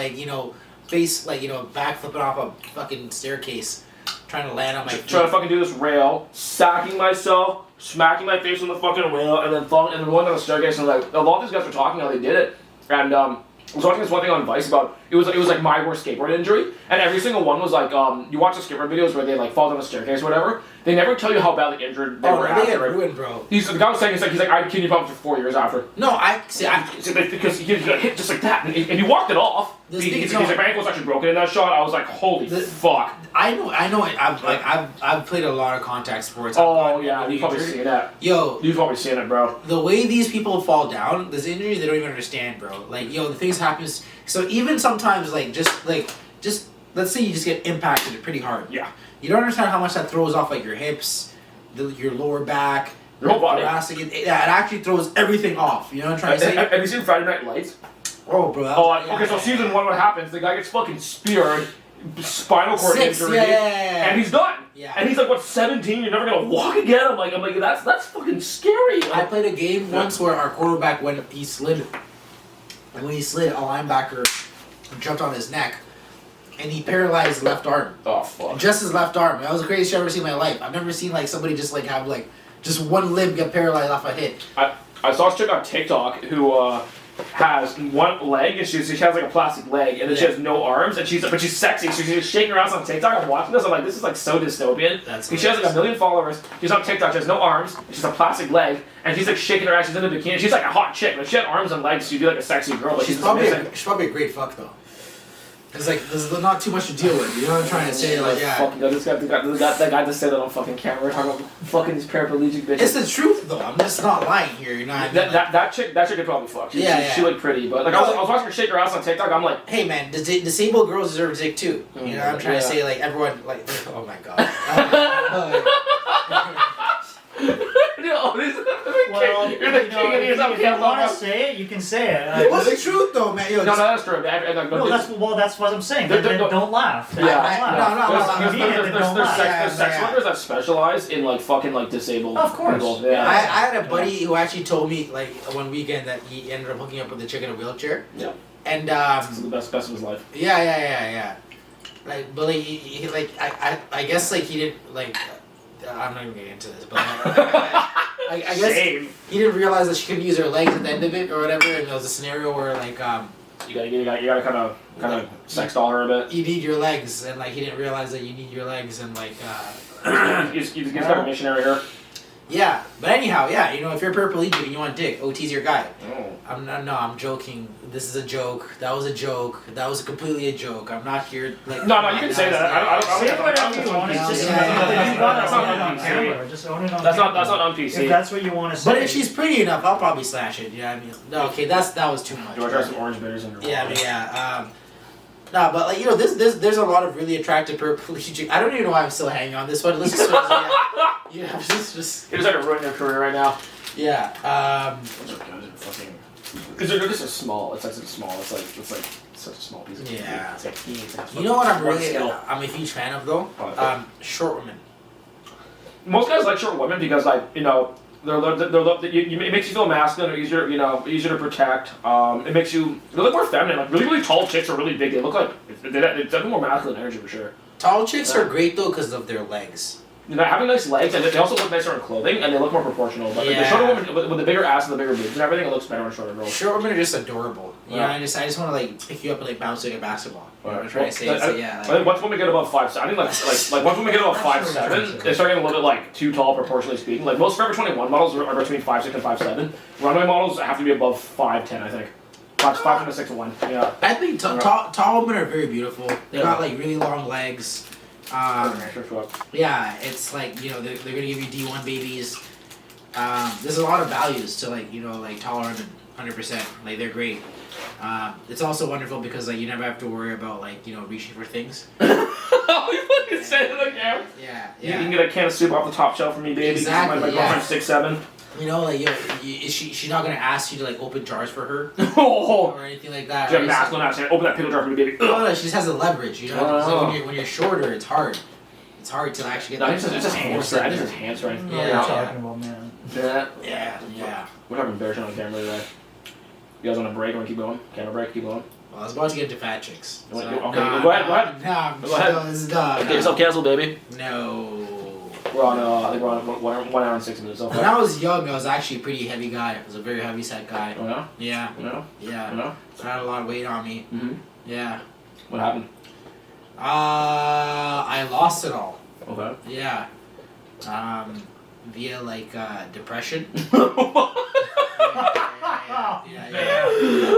back flipping off a fucking staircase, trying to land on my feet. Trying to fucking do this rail, sacking myself, smacking my face on the fucking rail, and then going down the staircase. And like a lot of these guys were talking how they did it, and I was watching this one thing on Vice about it was like my worst skateboard injury, and every single one was like you watch the skateboard videos where they like fall down the staircase or whatever. They never tell you how badly injured they were after. They get ruined, bro. The guy was saying he's like I kidney pumped for 4 years after. No, because he got hit just like that, and he walked it off. He's like my ankle's actually broken in that shot. I was like, holy fuck. I know. I've played a lot of contact sports. Oh yeah, you've probably seen that. Yo, you've probably seen it, bro. The way these people fall down, there's injuries they don't even understand, bro. Like, the things happens. So even sometimes, just let's say you just get impacted pretty hard. Yeah. You don't understand how much that throws off like your hips, your lower back, your whole body. Thoracic. It actually throws everything off. You know what I'm trying to say? Have you seen Friday Night Lights? Oh, bro. Okay, so season 1, what happens? The guy gets fucking speared, spinal cord injury, and he's done. Yeah. And he's like, what, 17? You're never gonna walk again? I'm like, that's fucking scary. I played a game once where our quarterback he slid, and when he slid, a linebacker jumped on his neck. And he paralyzed his left arm. Oh, fuck. Just his left arm. That was the craziest shit I've ever seen in my life. I've never seen somebody just have just one limb get paralyzed off a hit. I saw a chick on TikTok who has one leg, and she has like a plastic leg, and then she has no arms, and she's sexy. So she's shaking her ass on TikTok. I'm watching this. I'm like, this is so dystopian. She has like 1 million followers. She's on TikTok. She has no arms. She's a plastic leg, and she's shaking her ass. She's in a bikini. She's like a hot chick. If she had arms and legs, she'd be like a sexy girl. But she's probably a great fuck though. It's like there's not too much to deal with. You know what I'm trying to say? Like, yeah. Fucking, that guy just said that on fucking camera. We're talking about fucking these paraplegic bitches. It's the truth, though. I'm just not lying here. You know what I mean? That chick could probably fuck. She looked pretty, but like I was watching her shake her ass on TikTok. I'm like, hey man, disabled girls deserve a dick too. You know what I'm trying to say? Like everyone, like, oh my god. Well, you're the king of yourself. If you want to say it, you can say it. What's the truth though, man? Yo, no, that's true. That's what I'm saying. Don't laugh. No. There's sex workers that specialize in like fucking like disabled. Of course. People. Yeah. I had a buddy who actually told me like one weekend that he ended up hooking up with a chick in a wheelchair. Yeah. And this is the best of his life. Yeah. Like, but like, he like I guess like he didn't like. I'm not even getting into this, but I guess he didn't realize that she couldn't use her legs at the end of it or whatever, and there was a scenario where like you gotta kind of sex doll her a bit. You need your legs, and like he didn't realize that you need your legs, and like you just got a missionary here. Yeah, but anyhow, yeah, you know, if you're paraplegic and you want dick, OT's your guy. Oh. I'm joking. This is a joke. That was a joke. That was completely a joke. I'm not here like. No, you can say that. I don't say whatever you want. That's not on PC. Just own it on That's not on PC. If that's what you want to say. But if she's pretty enough, I'll probably slash it. You know what I mean? No, okay, that was too much. Do I try some orange bitters in your water? Yeah. No, but like, you know, there's a lot of really attractive paraplegic. I don't even know why I'm still hanging on this one. Let's just You're just like ruining your career right now. Yeah. Because they're just so small. It's like so small. It's like such a small piece of meat. Yeah. It's like You know what I'm a huge fan of though? Short women. Most guys like short women because like, you know, it makes you feel masculine, or easier to protect. It makes you look more feminine. Like really tall chicks are really big. They look like they have more masculine energy for sure. Tall chicks are great though because of their legs. You know, having nice legs, and they also look nicer in clothing, and they look more proportional. But the shorter woman with the bigger ass and the bigger boobs and everything, it looks better on shorter girls. Short women are just adorable. You know, I just want to like pick you up and like bounce like a basketball. You know what I'm trying to say? I think once women get above 5'7", I think like once women get above 5'7", they start getting a little bit like too tall proportionally speaking. Like most Forever 21 models are between 5'6" and 5'7". Runway models have to be above 5'10", I think. 5'10" to 6'1". Yeah. I think tall women are very beautiful. They got like really long legs. Yeah, it's like, you know, they're gonna give you D1 babies. There's a lot of values to like, you know, like taller women, 100%. Like they're great. It's also wonderful because like you never have to worry about like, you know, reaching for things. You fucking said it again. Yeah. You can get a can of soup off the top shelf for me, baby. Exactly. My girlfriend's 6'7". You know, like, she's not gonna ask you to like open jars for her or anything like that. Right? Masculine ass, open that pickle jar for me, baby. No, she just has the leverage. You know, so when you're shorter, it's hard. It's hard to actually get. No, it's just hands right. It's just hands right. Yeah. Talking about man. Yeah. We're having bear shit on camera today. You guys want a break? Want to keep going? Camera break? Keep going. Well, I was about to get into fat chicks. So, okay, go ahead. Go ahead. This is done. Get yourself canceled, baby. No. We're on. I think we're on 1 hour and 6 minutes. So when I was young, I was actually a pretty heavy guy. I was a very heavy set guy. Oh yeah. Yeah. No. Yeah. No. So I had a lot of weight on me. Mhm. Yeah. What happened? I lost it all. Okay. Yeah. Via like depression. Yeah.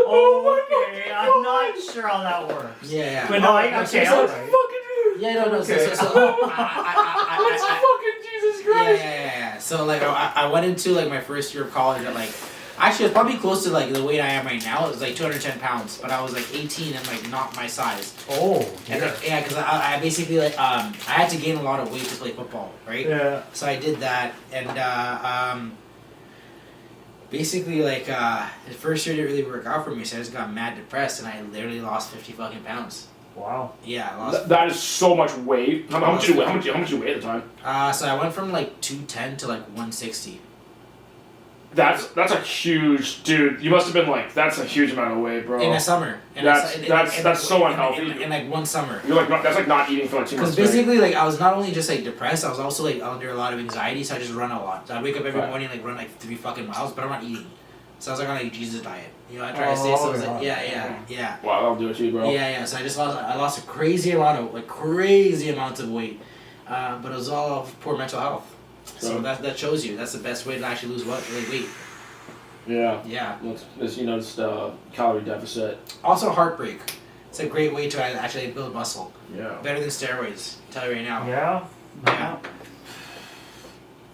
Oh, okay. I'm not sure how that works. Yeah. But no, okay, all right. Yeah, no. Okay. So That's fucking Jesus Christ. Yeah. So like I went into like my first year of college at like, actually it's probably close to like the weight I am right now. It was like 210 pounds, but I was like 18 and like not my size. Oh. And yeah, because I basically like I had to gain a lot of weight to play football, right? Yeah. So I did that, and basically like the first year didn't really work out for me, so I just got mad depressed, and I literally lost 50 fucking pounds. Wow. Yeah, I lost. That is so much weight. How much did you weigh? How much did you weigh at the time? So I went from like 210 to like 160. That's a huge dude. You must have been like, that's a huge amount of weight, bro. In a summer. That's so unhealthy. In like one summer. You're like that's like not eating for like 2 months. Because basically, like I was not only just like depressed, I was also like under a lot of anxiety, so I just run a lot. So I wake up every morning like run like 3 fucking miles, but I'm not eating. So I was like on like a Jesus diet. You know, I try to say. So I was like, yeah. Wow, that'll do it to you, bro. Yeah. So I lost a crazy amounts of weight, but it was all of poor mental health. So that shows you that's the best way to actually lose weight. Yeah. Yeah. It's just calorie deficit. Also heartbreak. It's a great way to actually build muscle. Yeah. Better than steroids. I'll tell you right now. Yeah.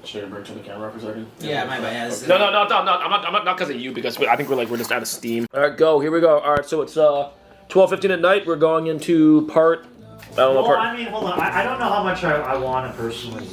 Should I bring to the camera for a second? Yeah, my bad. Yeah, No, I'm not because of you, because I think we're just out of steam. All right, go. Here we go. All right, so it's 12:15 at night. We're going into part. I don't know. Well, I mean, hold on. I don't know how much I want to personally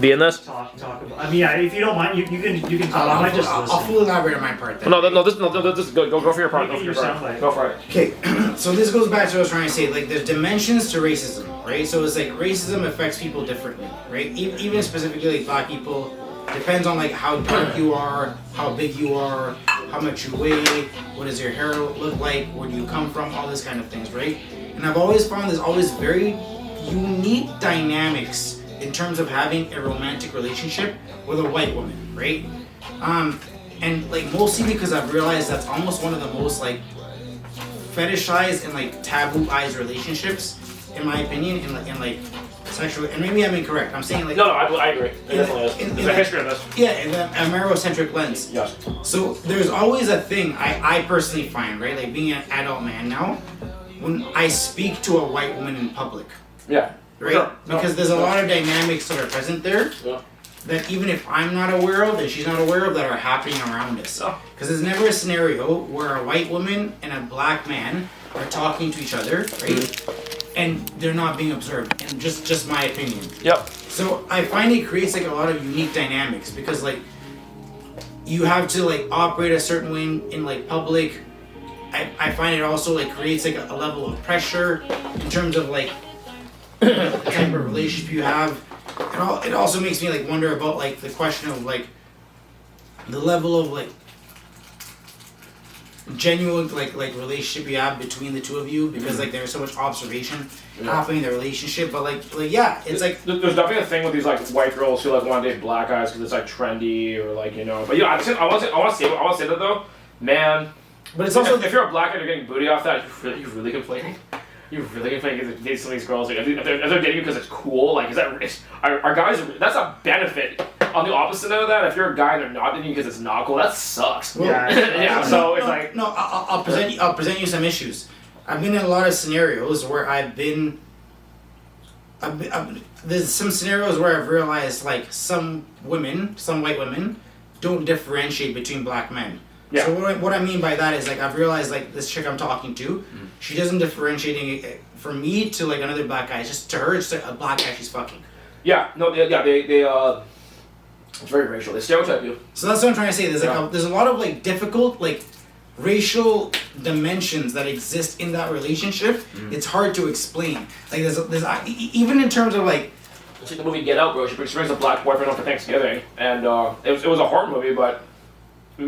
Be in this? talk about. I mean, yeah, if you don't mind, you can talk. I might just listen. I'll fully elaborate on my part then. No, this go for your part. Make it your soundbite. Go for it. Okay, so this goes back to what I was trying to say. Like, there's dimensions to racism, right? So it's like racism affects people differently, right? Even specifically like black people, depends on like how dark you are, how big you are, how much you weigh, what does your hair look like, where do you come from, all this kind of things, right? And I've always found there's always very unique dynamics in terms of having a romantic relationship with a white woman, right? And like mostly because I've realized that's almost one of the most like fetishized and like tabooized relationships, in my opinion, in like sexual. And maybe I'm incorrect. I'm saying like No, I agree. It definitely is. There's a history of this. yeah, in the Amerocentric lens. Yes. So there's always a thing I personally find, right? Like being an adult man now, when I speak to a white woman in public, Yeah. right? Sure. Because there's a lot of dynamics that are present there Yeah. that even if I'm not aware of and she's not aware of, that are happening around us. Oh. Because there's never a scenario where a white woman and a black man are talking to each other, right? And they're not being observed. And just my opinion. Yep. So I find it creates like a lot of unique dynamics because like you have to like operate a certain way in like public. I find it also like creates like a level of pressure in terms of like the type of relationship you have. It also makes me like wonder about like the question of like the level of like genuine like relationship you have between the two of you because like there's so much observation happening in the relationship. But like yeah, it's like There's definitely a thing with these like white girls who like want to date black guys because it's like trendy or like But I want to say that though, man. but it's also If you're a black guy and you're getting booty off that, you really complaining? You really complaining because date some of these girls? Like, if they're dating you because it's cool, like are guys? That's a benefit. On the opposite of that, if you're a guy and they're not dating you because it's not cool, that sucks. Well, yeah. So it's like I'll present you some issues. I've been in a lot of scenarios where there's some scenarios where I've realized like some white women don't differentiate between black men. Yeah. So what I mean by that is like I've realized like this chick I'm talking to, she doesn't differentiate it from me to like another black guy. It's just to her, it's like a black guy she's fucking. yeah, no, yeah, they it's very racial. They stereotype you. So that's what I'm trying to say. There's like there's a lot of like difficult like racial dimensions that exist in that relationship. It's hard to explain. Like there's even in terms of like. It's like the movie Get Out, bro. She brings a black boyfriend home for Thanksgiving, and it was a horror movie, but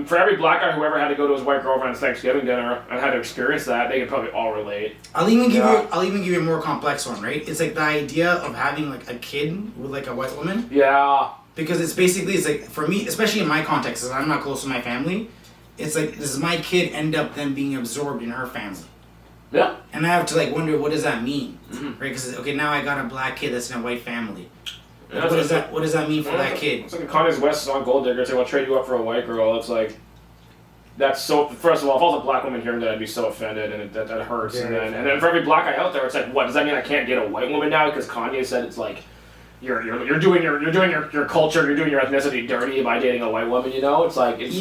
for every black guy who ever had to go to his white girlfriend's Thanksgiving dinner and had to experience that, they could probably all relate. I'll even give you a more complex one, right? It's like the idea of having like a kid with like a white woman. Yeah. Because it's like for me, especially in my context, because I'm not close to my family, it's like does my kid end up then being absorbed in her family? Yeah. And I have to like wonder what does that mean, right? Because okay, now I got a black kid that's in a white family. Yeah, What does that mean for that kid? It's like a Kanye's West on Gold Digger say, "Well, trade you up for a white girl." It's like that's so. First of all, if I was a black woman hearing that, I'd be so offended, and that hurts. Yeah, and then for every black guy out there, it's like, what does that mean? I can't get a white woman now because Kanye said it's like. You're doing your culture, you're doing your ethnicity dirty by dating a white woman. It's like it's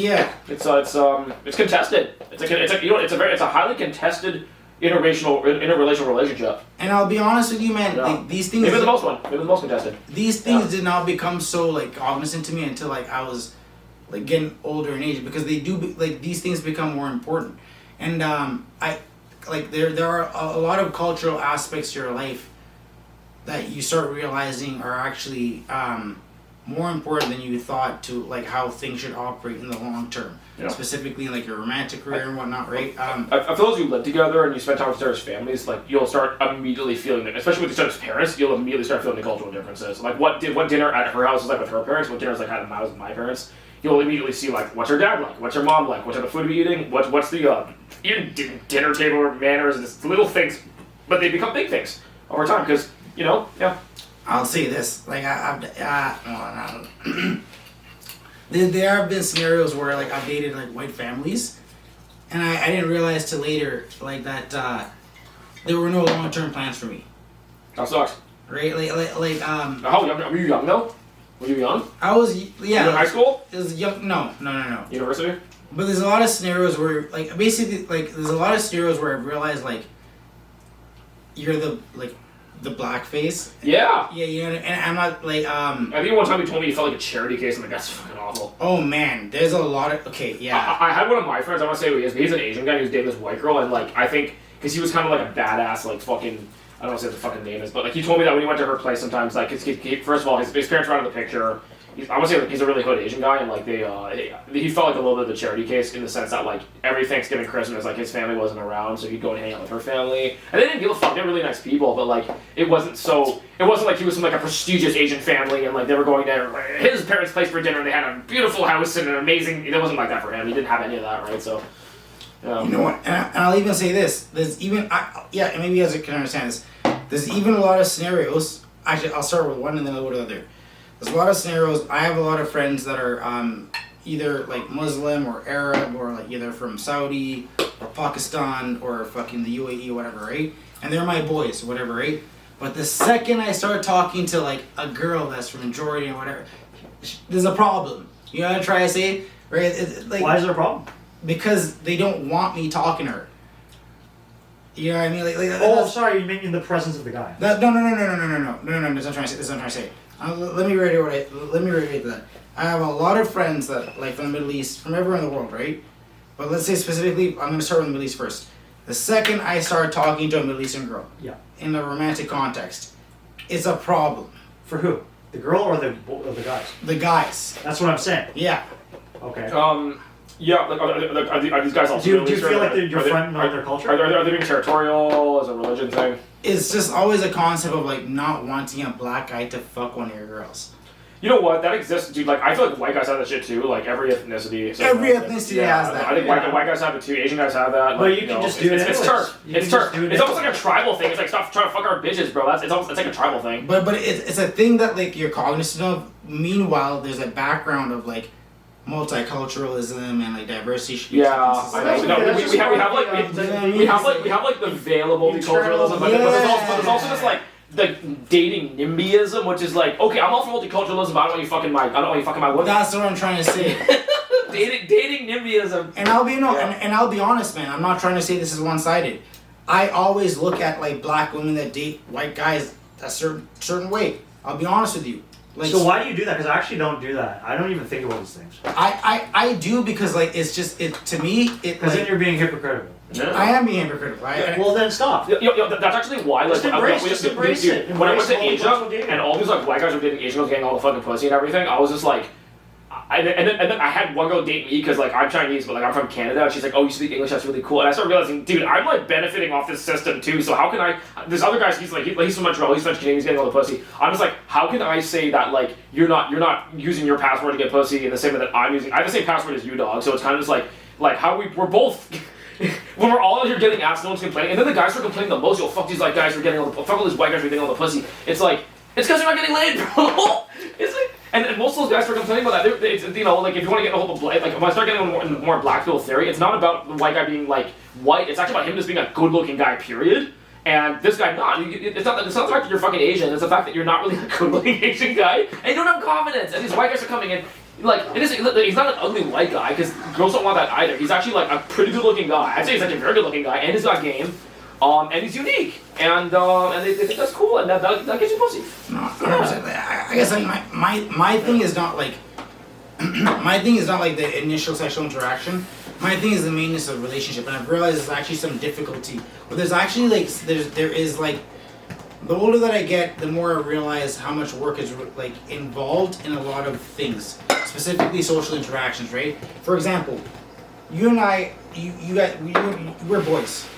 contested. It's a highly contested interrelational relationship. And I'll be honest with you, man. Like these things. Maybe the most contested. These things did not become so like cognizant to me until like I was like getting older in age because these things become more important. And I like there are a lot of cultural aspects to your life that you start realizing are actually more important than you thought to like how things should operate in the long term. Yeah. Specifically like your romantic career and whatnot, right? I feel as you live together and you spend time with each other's families, like you'll start immediately feeling it, especially with each other's parents, you'll immediately start feeling the cultural differences. Like what dinner at her house is like with her parents, what dinner is like at my house with my parents. You'll immediately see like what's her dad like, what's her mom like, what type of food are we eating, what's the even dinner table manners, and just little things, but they become big things over time because. Yeah. I'll say this, like there have been scenarios where like I've dated like white families, and I didn't realize till later like that there were no long-term plans for me. That sucks. Right? How young? Were you young though? Were you young? I was, yeah. You were in high school? It was young. No. University? But there's a lot of scenarios where, like, basically, like, there's a lot of scenarios where I've realized, like, you're the black face. Yeah. Yeah, you know, and I'm not, like, I think one time you told me you felt like a charity case. I'm like, that's fucking awful. Oh, man, there's a lot of, okay, yeah. I had one of my friends, I want to say who he is, but he's an Asian guy, he was dating this white girl, and, like, I think, because he was kind of like a badass, like, fucking, I don't want to say what the fucking name is, but, like, he told me that when he went to her place sometimes, like, first of all, his parents were out of the picture. I would say like, he's a really hood Asian guy, and like he felt like a little bit of the charity case in the sense that like every Thanksgiving, Christmas, like his family wasn't around, so he'd go and hang out with her family, and they didn't give a fuck. They're really nice people, but like it wasn't like he was from like a prestigious Asian family, and like they were going to his parents' place for dinner, and they had a beautiful house and an amazing. It wasn't like that for him. He didn't have any of that, right? So. You know what? And I'll even say this: there's even and maybe you guys can understand this. There's even a lot of scenarios. Actually, I'll start with one and then I'll go to the other. There's a lot of scenarios. I have a lot of friends that are either like Muslim or Arab or like either from Saudi or Pakistan or fucking the UAE or whatever, right? And they're my boys, whatever, right? But the second I start talking to like a girl that's from Jordan or whatever, there's a problem. You know what I'm trying to say? Right? Like, why is there a problem? Because they don't want me talking to her. You know what I mean? Oh, sorry, you mean in the presence of the guy. No. That's what I'm trying to say. That's what I'm trying to say. Let me reiterate that. I have a lot of friends that, like, from the Middle East, from everywhere in the world, right? But let's say specifically, I'm going to start with the Middle East first. The second I start talking to a Middle Eastern girl, in a romantic context, it's a problem. For who? The girl or the guys? The guys. That's what I'm saying. Yeah. Okay. Yeah, like, are these guys also? Do you feel like you're frightened of their culture? Are they being territorial as a religion thing? It's just always a concept of like not wanting a black guy to fuck one of your girls. You know what? That exists, dude. Like, I feel like white guys have that shit too. Like, every ethnicity. Every ethnicity has that. I think white guys have it too. Asian guys have that. But you can just do it. It's turf. It's turf. It's almost like a tribal thing. It's like stop trying to fuck our bitches, bro. It's like a tribal thing. But it's a thing that like you're cognizant of. Meanwhile, there's a background of like multiculturalism and like diversity. Yeah, we have like the veil of multiculturalism, but there's also this like the dating NIMBYism, which is like, okay, I'm all for multiculturalism, but I don't want you fucking my woman. That's what I'm trying to say. dating NIMBYism. And I'll be honest, man. I'm not trying to say this is one-sided. I always look at like black women that date white guys a certain way. I'll be honest with you. Like, so why do you do that? Because I actually don't do that. I don't even think about these things. I do because like it's just to me it. Because then you're being hypocritical. No. I am being hypocritical. Well then stop. That's actually why. Like, just embrace it. When I went to Asia and all these like white guys were dating Asian girls, getting all the fucking pussy and everything, I was just like. And then I had one girl date me because like I'm Chinese, but like I'm from Canada, and she's like, "Oh, you speak English? That's really cool." And I started realizing, dude, I'm like benefiting off this system too. So how can I? This other guy's he's from Montreal, he's French Canadian, he's getting all the pussy. I'm just like, how can I say that like you're not using your password to get pussy in the same way that I'm using? I have the same password as you, dog. So it's kind of just like how we're both. When we're all out here getting ass, no one's complaining, and then the guys who are complaining the most. Yo, fuck these like guys who are getting all the fuck all these white guys who are getting all the pussy. It's like it's because they're not getting laid, bro. It's like. And most of those guys were complaining about that. It's, you know, like if you want to get a hold of like when I start getting more black people theory, it's not about the white guy being like white. It's actually about him just being a good-looking guy. Period. And this guy not. It's not the fact that you're fucking Asian. It's the fact that you're not really a good-looking Asian guy, and you don't have confidence. And these white guys are coming in. Like he's not an ugly white guy because girls don't want that either. He's actually like a pretty good-looking guy. I'd say he's like a very good-looking guy, and he's got game. And he's unique, and they think that's cool, and that gets you pussy. No, 100%. I guess like my thing is not like my thing is not like the initial sexual interaction. My thing is the maintenance of the relationship, and I've realized there's actually some difficulty. But there's actually like there is like the older that I get, the more I realize how much work is like involved in a lot of things, specifically social interactions. Right? For example, you and I, we're boys.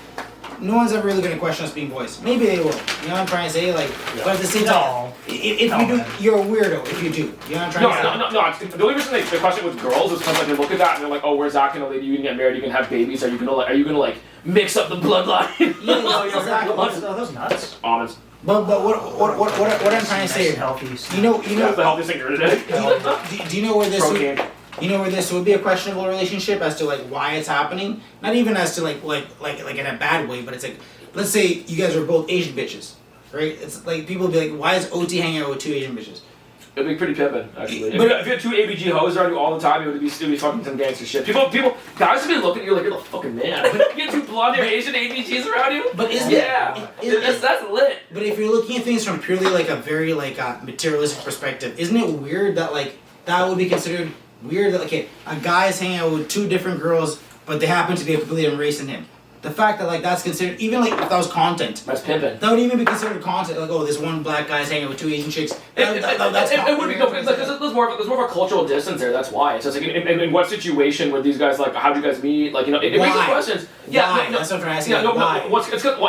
No one's ever really going to question us being boys. Maybe they will. You know what I'm trying to say? Like, but at the same time, if you do, you're a weirdo if you do. You know what I'm trying to say? No. The only reason they question with girls is because like they look at that and they're like, oh, where's that gonna lead? You can get married, you can have babies. Are you gonna mix up the bloodline? Exactly. Are those nuts? Almonds. But what I'm trying to say? Healthy. You know. That's the healthiest thing you're today. Do you know where this? Protein. You know where this would be a questionable relationship as to like why it's happening? Not even as to like in a bad way, but it's like let's say you guys are both Asian bitches, right? It's like people be like, why is OT hanging out with two Asian bitches? It'd be pretty pimpin', actually. But If you had two ABG hoes around you all the time, it would be fucking some gangster shit. Guys would be looking at you like you're the fucking man. You get two blonde-haired Asian ABGs around you? But isn't that's lit. But if you're looking at things from purely like a very like materialistic perspective, isn't it weird that like that would be considered weird that okay, a guy is hanging out with two different girls, but they happen to be a completely different race than him? The fact that like that's considered, even like if that was content, that's pimping. That would even be considered content. Like, oh, this one black guy's hanging with two Asian chicks. That's it would be no, because there's more of a cultural distance there. That's why. It's just like in what situation were these guys like? How did you guys meet? Like it raises questions. Yeah, why? That's what I'm trying to ask. Why?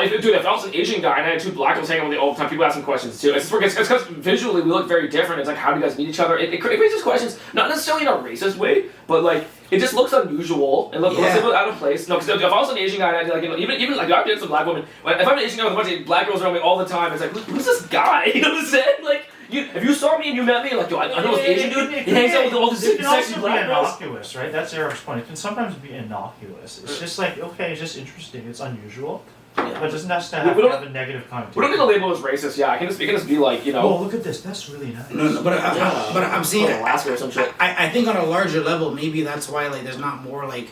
If I was an Asian guy and I had two black guys hanging with me all the time, people asking questions too. It's because visually we look very different. It's like how do you guys meet each other? It raises questions, not necessarily in a racist way, but like. It just looks unusual and looks out of place. No, because if I was an Asian guy, and I'd like even like I've dated some black women. If I'm an Asian guy with a bunch of black girls around me all the time, it's like who's this guy? You know what I'm saying? Like if you saw me and you met me, like I know this Asian dude. He hangs out with all these sexy black girls. Innocuous, right? That's Eric's point. It can sometimes be innocuous. It's just like okay, it's just interesting. It's unusual. Yeah. But it doesn't necessarily have a negative connotation. We don't need to label as racist, yeah. It can just be like, Oh, look at this. That's really nice. No, but I'm seeing Alaska or some shit. I think on a larger level, maybe that's why like there's not more like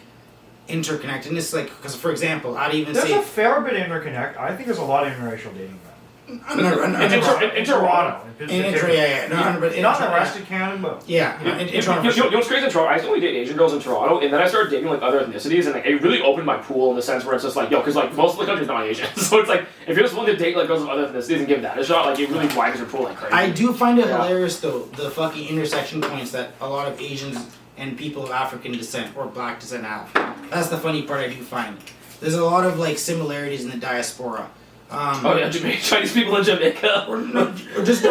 interconnectedness. Like, because for example, I'd even say there's a fair bit of interconnect. I think there's a lot of interracial dating. In Toronto. Not the rest of Canada. Yeah. You know what's crazy in Toronto? I used to only date Asian girls in Toronto, and then I started dating like other ethnicities, and like it really opened my pool in the sense where it's just like, because like most of the country's not Asian, so it's like if you're just willing to date like girls of other ethnicities and give that a shot, like it really widens your pool like crazy. I do find it hilarious though, the fucking intersection points that a lot of Asians and people of African descent or black descent have. That's the funny part I do find. There's a lot of like similarities in the diaspora. Chinese people in Jamaica, or just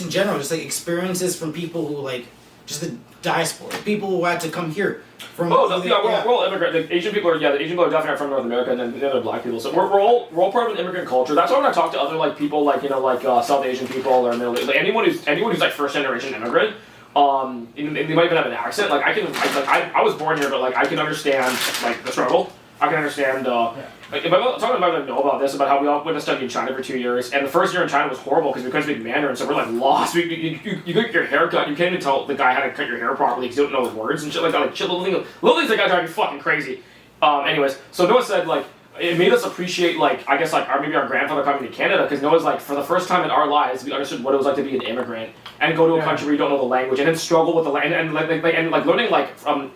in general, just like experiences from people who like just the diaspora, people who had to come here from. We're all immigrant. The Asian people are definitely from North America, and then the other black people. So we're all part of an immigrant culture. That's why when I talk to other like people like South Asian people or Middle East, like anyone who's like first generation immigrant. They might even have an accent. Like I was born here, but like I can understand like the struggle. I can understand. Like, if I'm talking about I know about this, about how we all went to study in China for 2 years, and the first year in China was horrible because we couldn't speak Mandarin, so we're like lost. You get your hair cut, you can't even tell the guy how to cut your hair properly because you don't know his words and shit like that. Like little things like that drive you fucking crazy. Anyways, so Noah said like it made us appreciate like I guess like maybe our grandfather coming to Canada because Noah's like for the first time in our lives we understood what it was like to be an immigrant and go to a country where you don't know the language and then struggle with the language and learning like from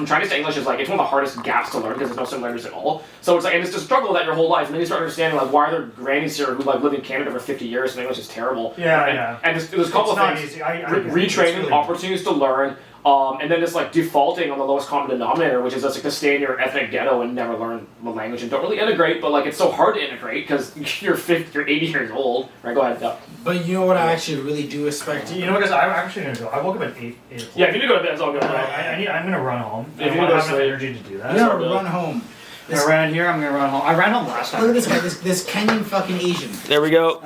Chinese to English is like it's one of the hardest gaps to learn because there's no similarities at all. So it's like and it's just struggle that your whole life and then you start understanding like why are there grannies here who like live in Canada for 50 years and English is terrible. And there's a couple of things retraining really opportunities to learn. And then just like defaulting on the lowest common denominator, which is just like to stay in your ethnic ghetto and never learn the language and don't really integrate. But like it's so hard to integrate because you're 80 years old. Right, go ahead. But you know what I actually really do expect. You know what, guys? I'm actually gonna go. I woke up at 8 o'clock. Yeah, if you need to go to bed, it's all good. I'm gonna run home. If I don't have enough energy to do that. Yeah, run home. Around here, I'm gonna run home. I ran home last night. Look at this guy, this Kenyan fucking Asian. There we go.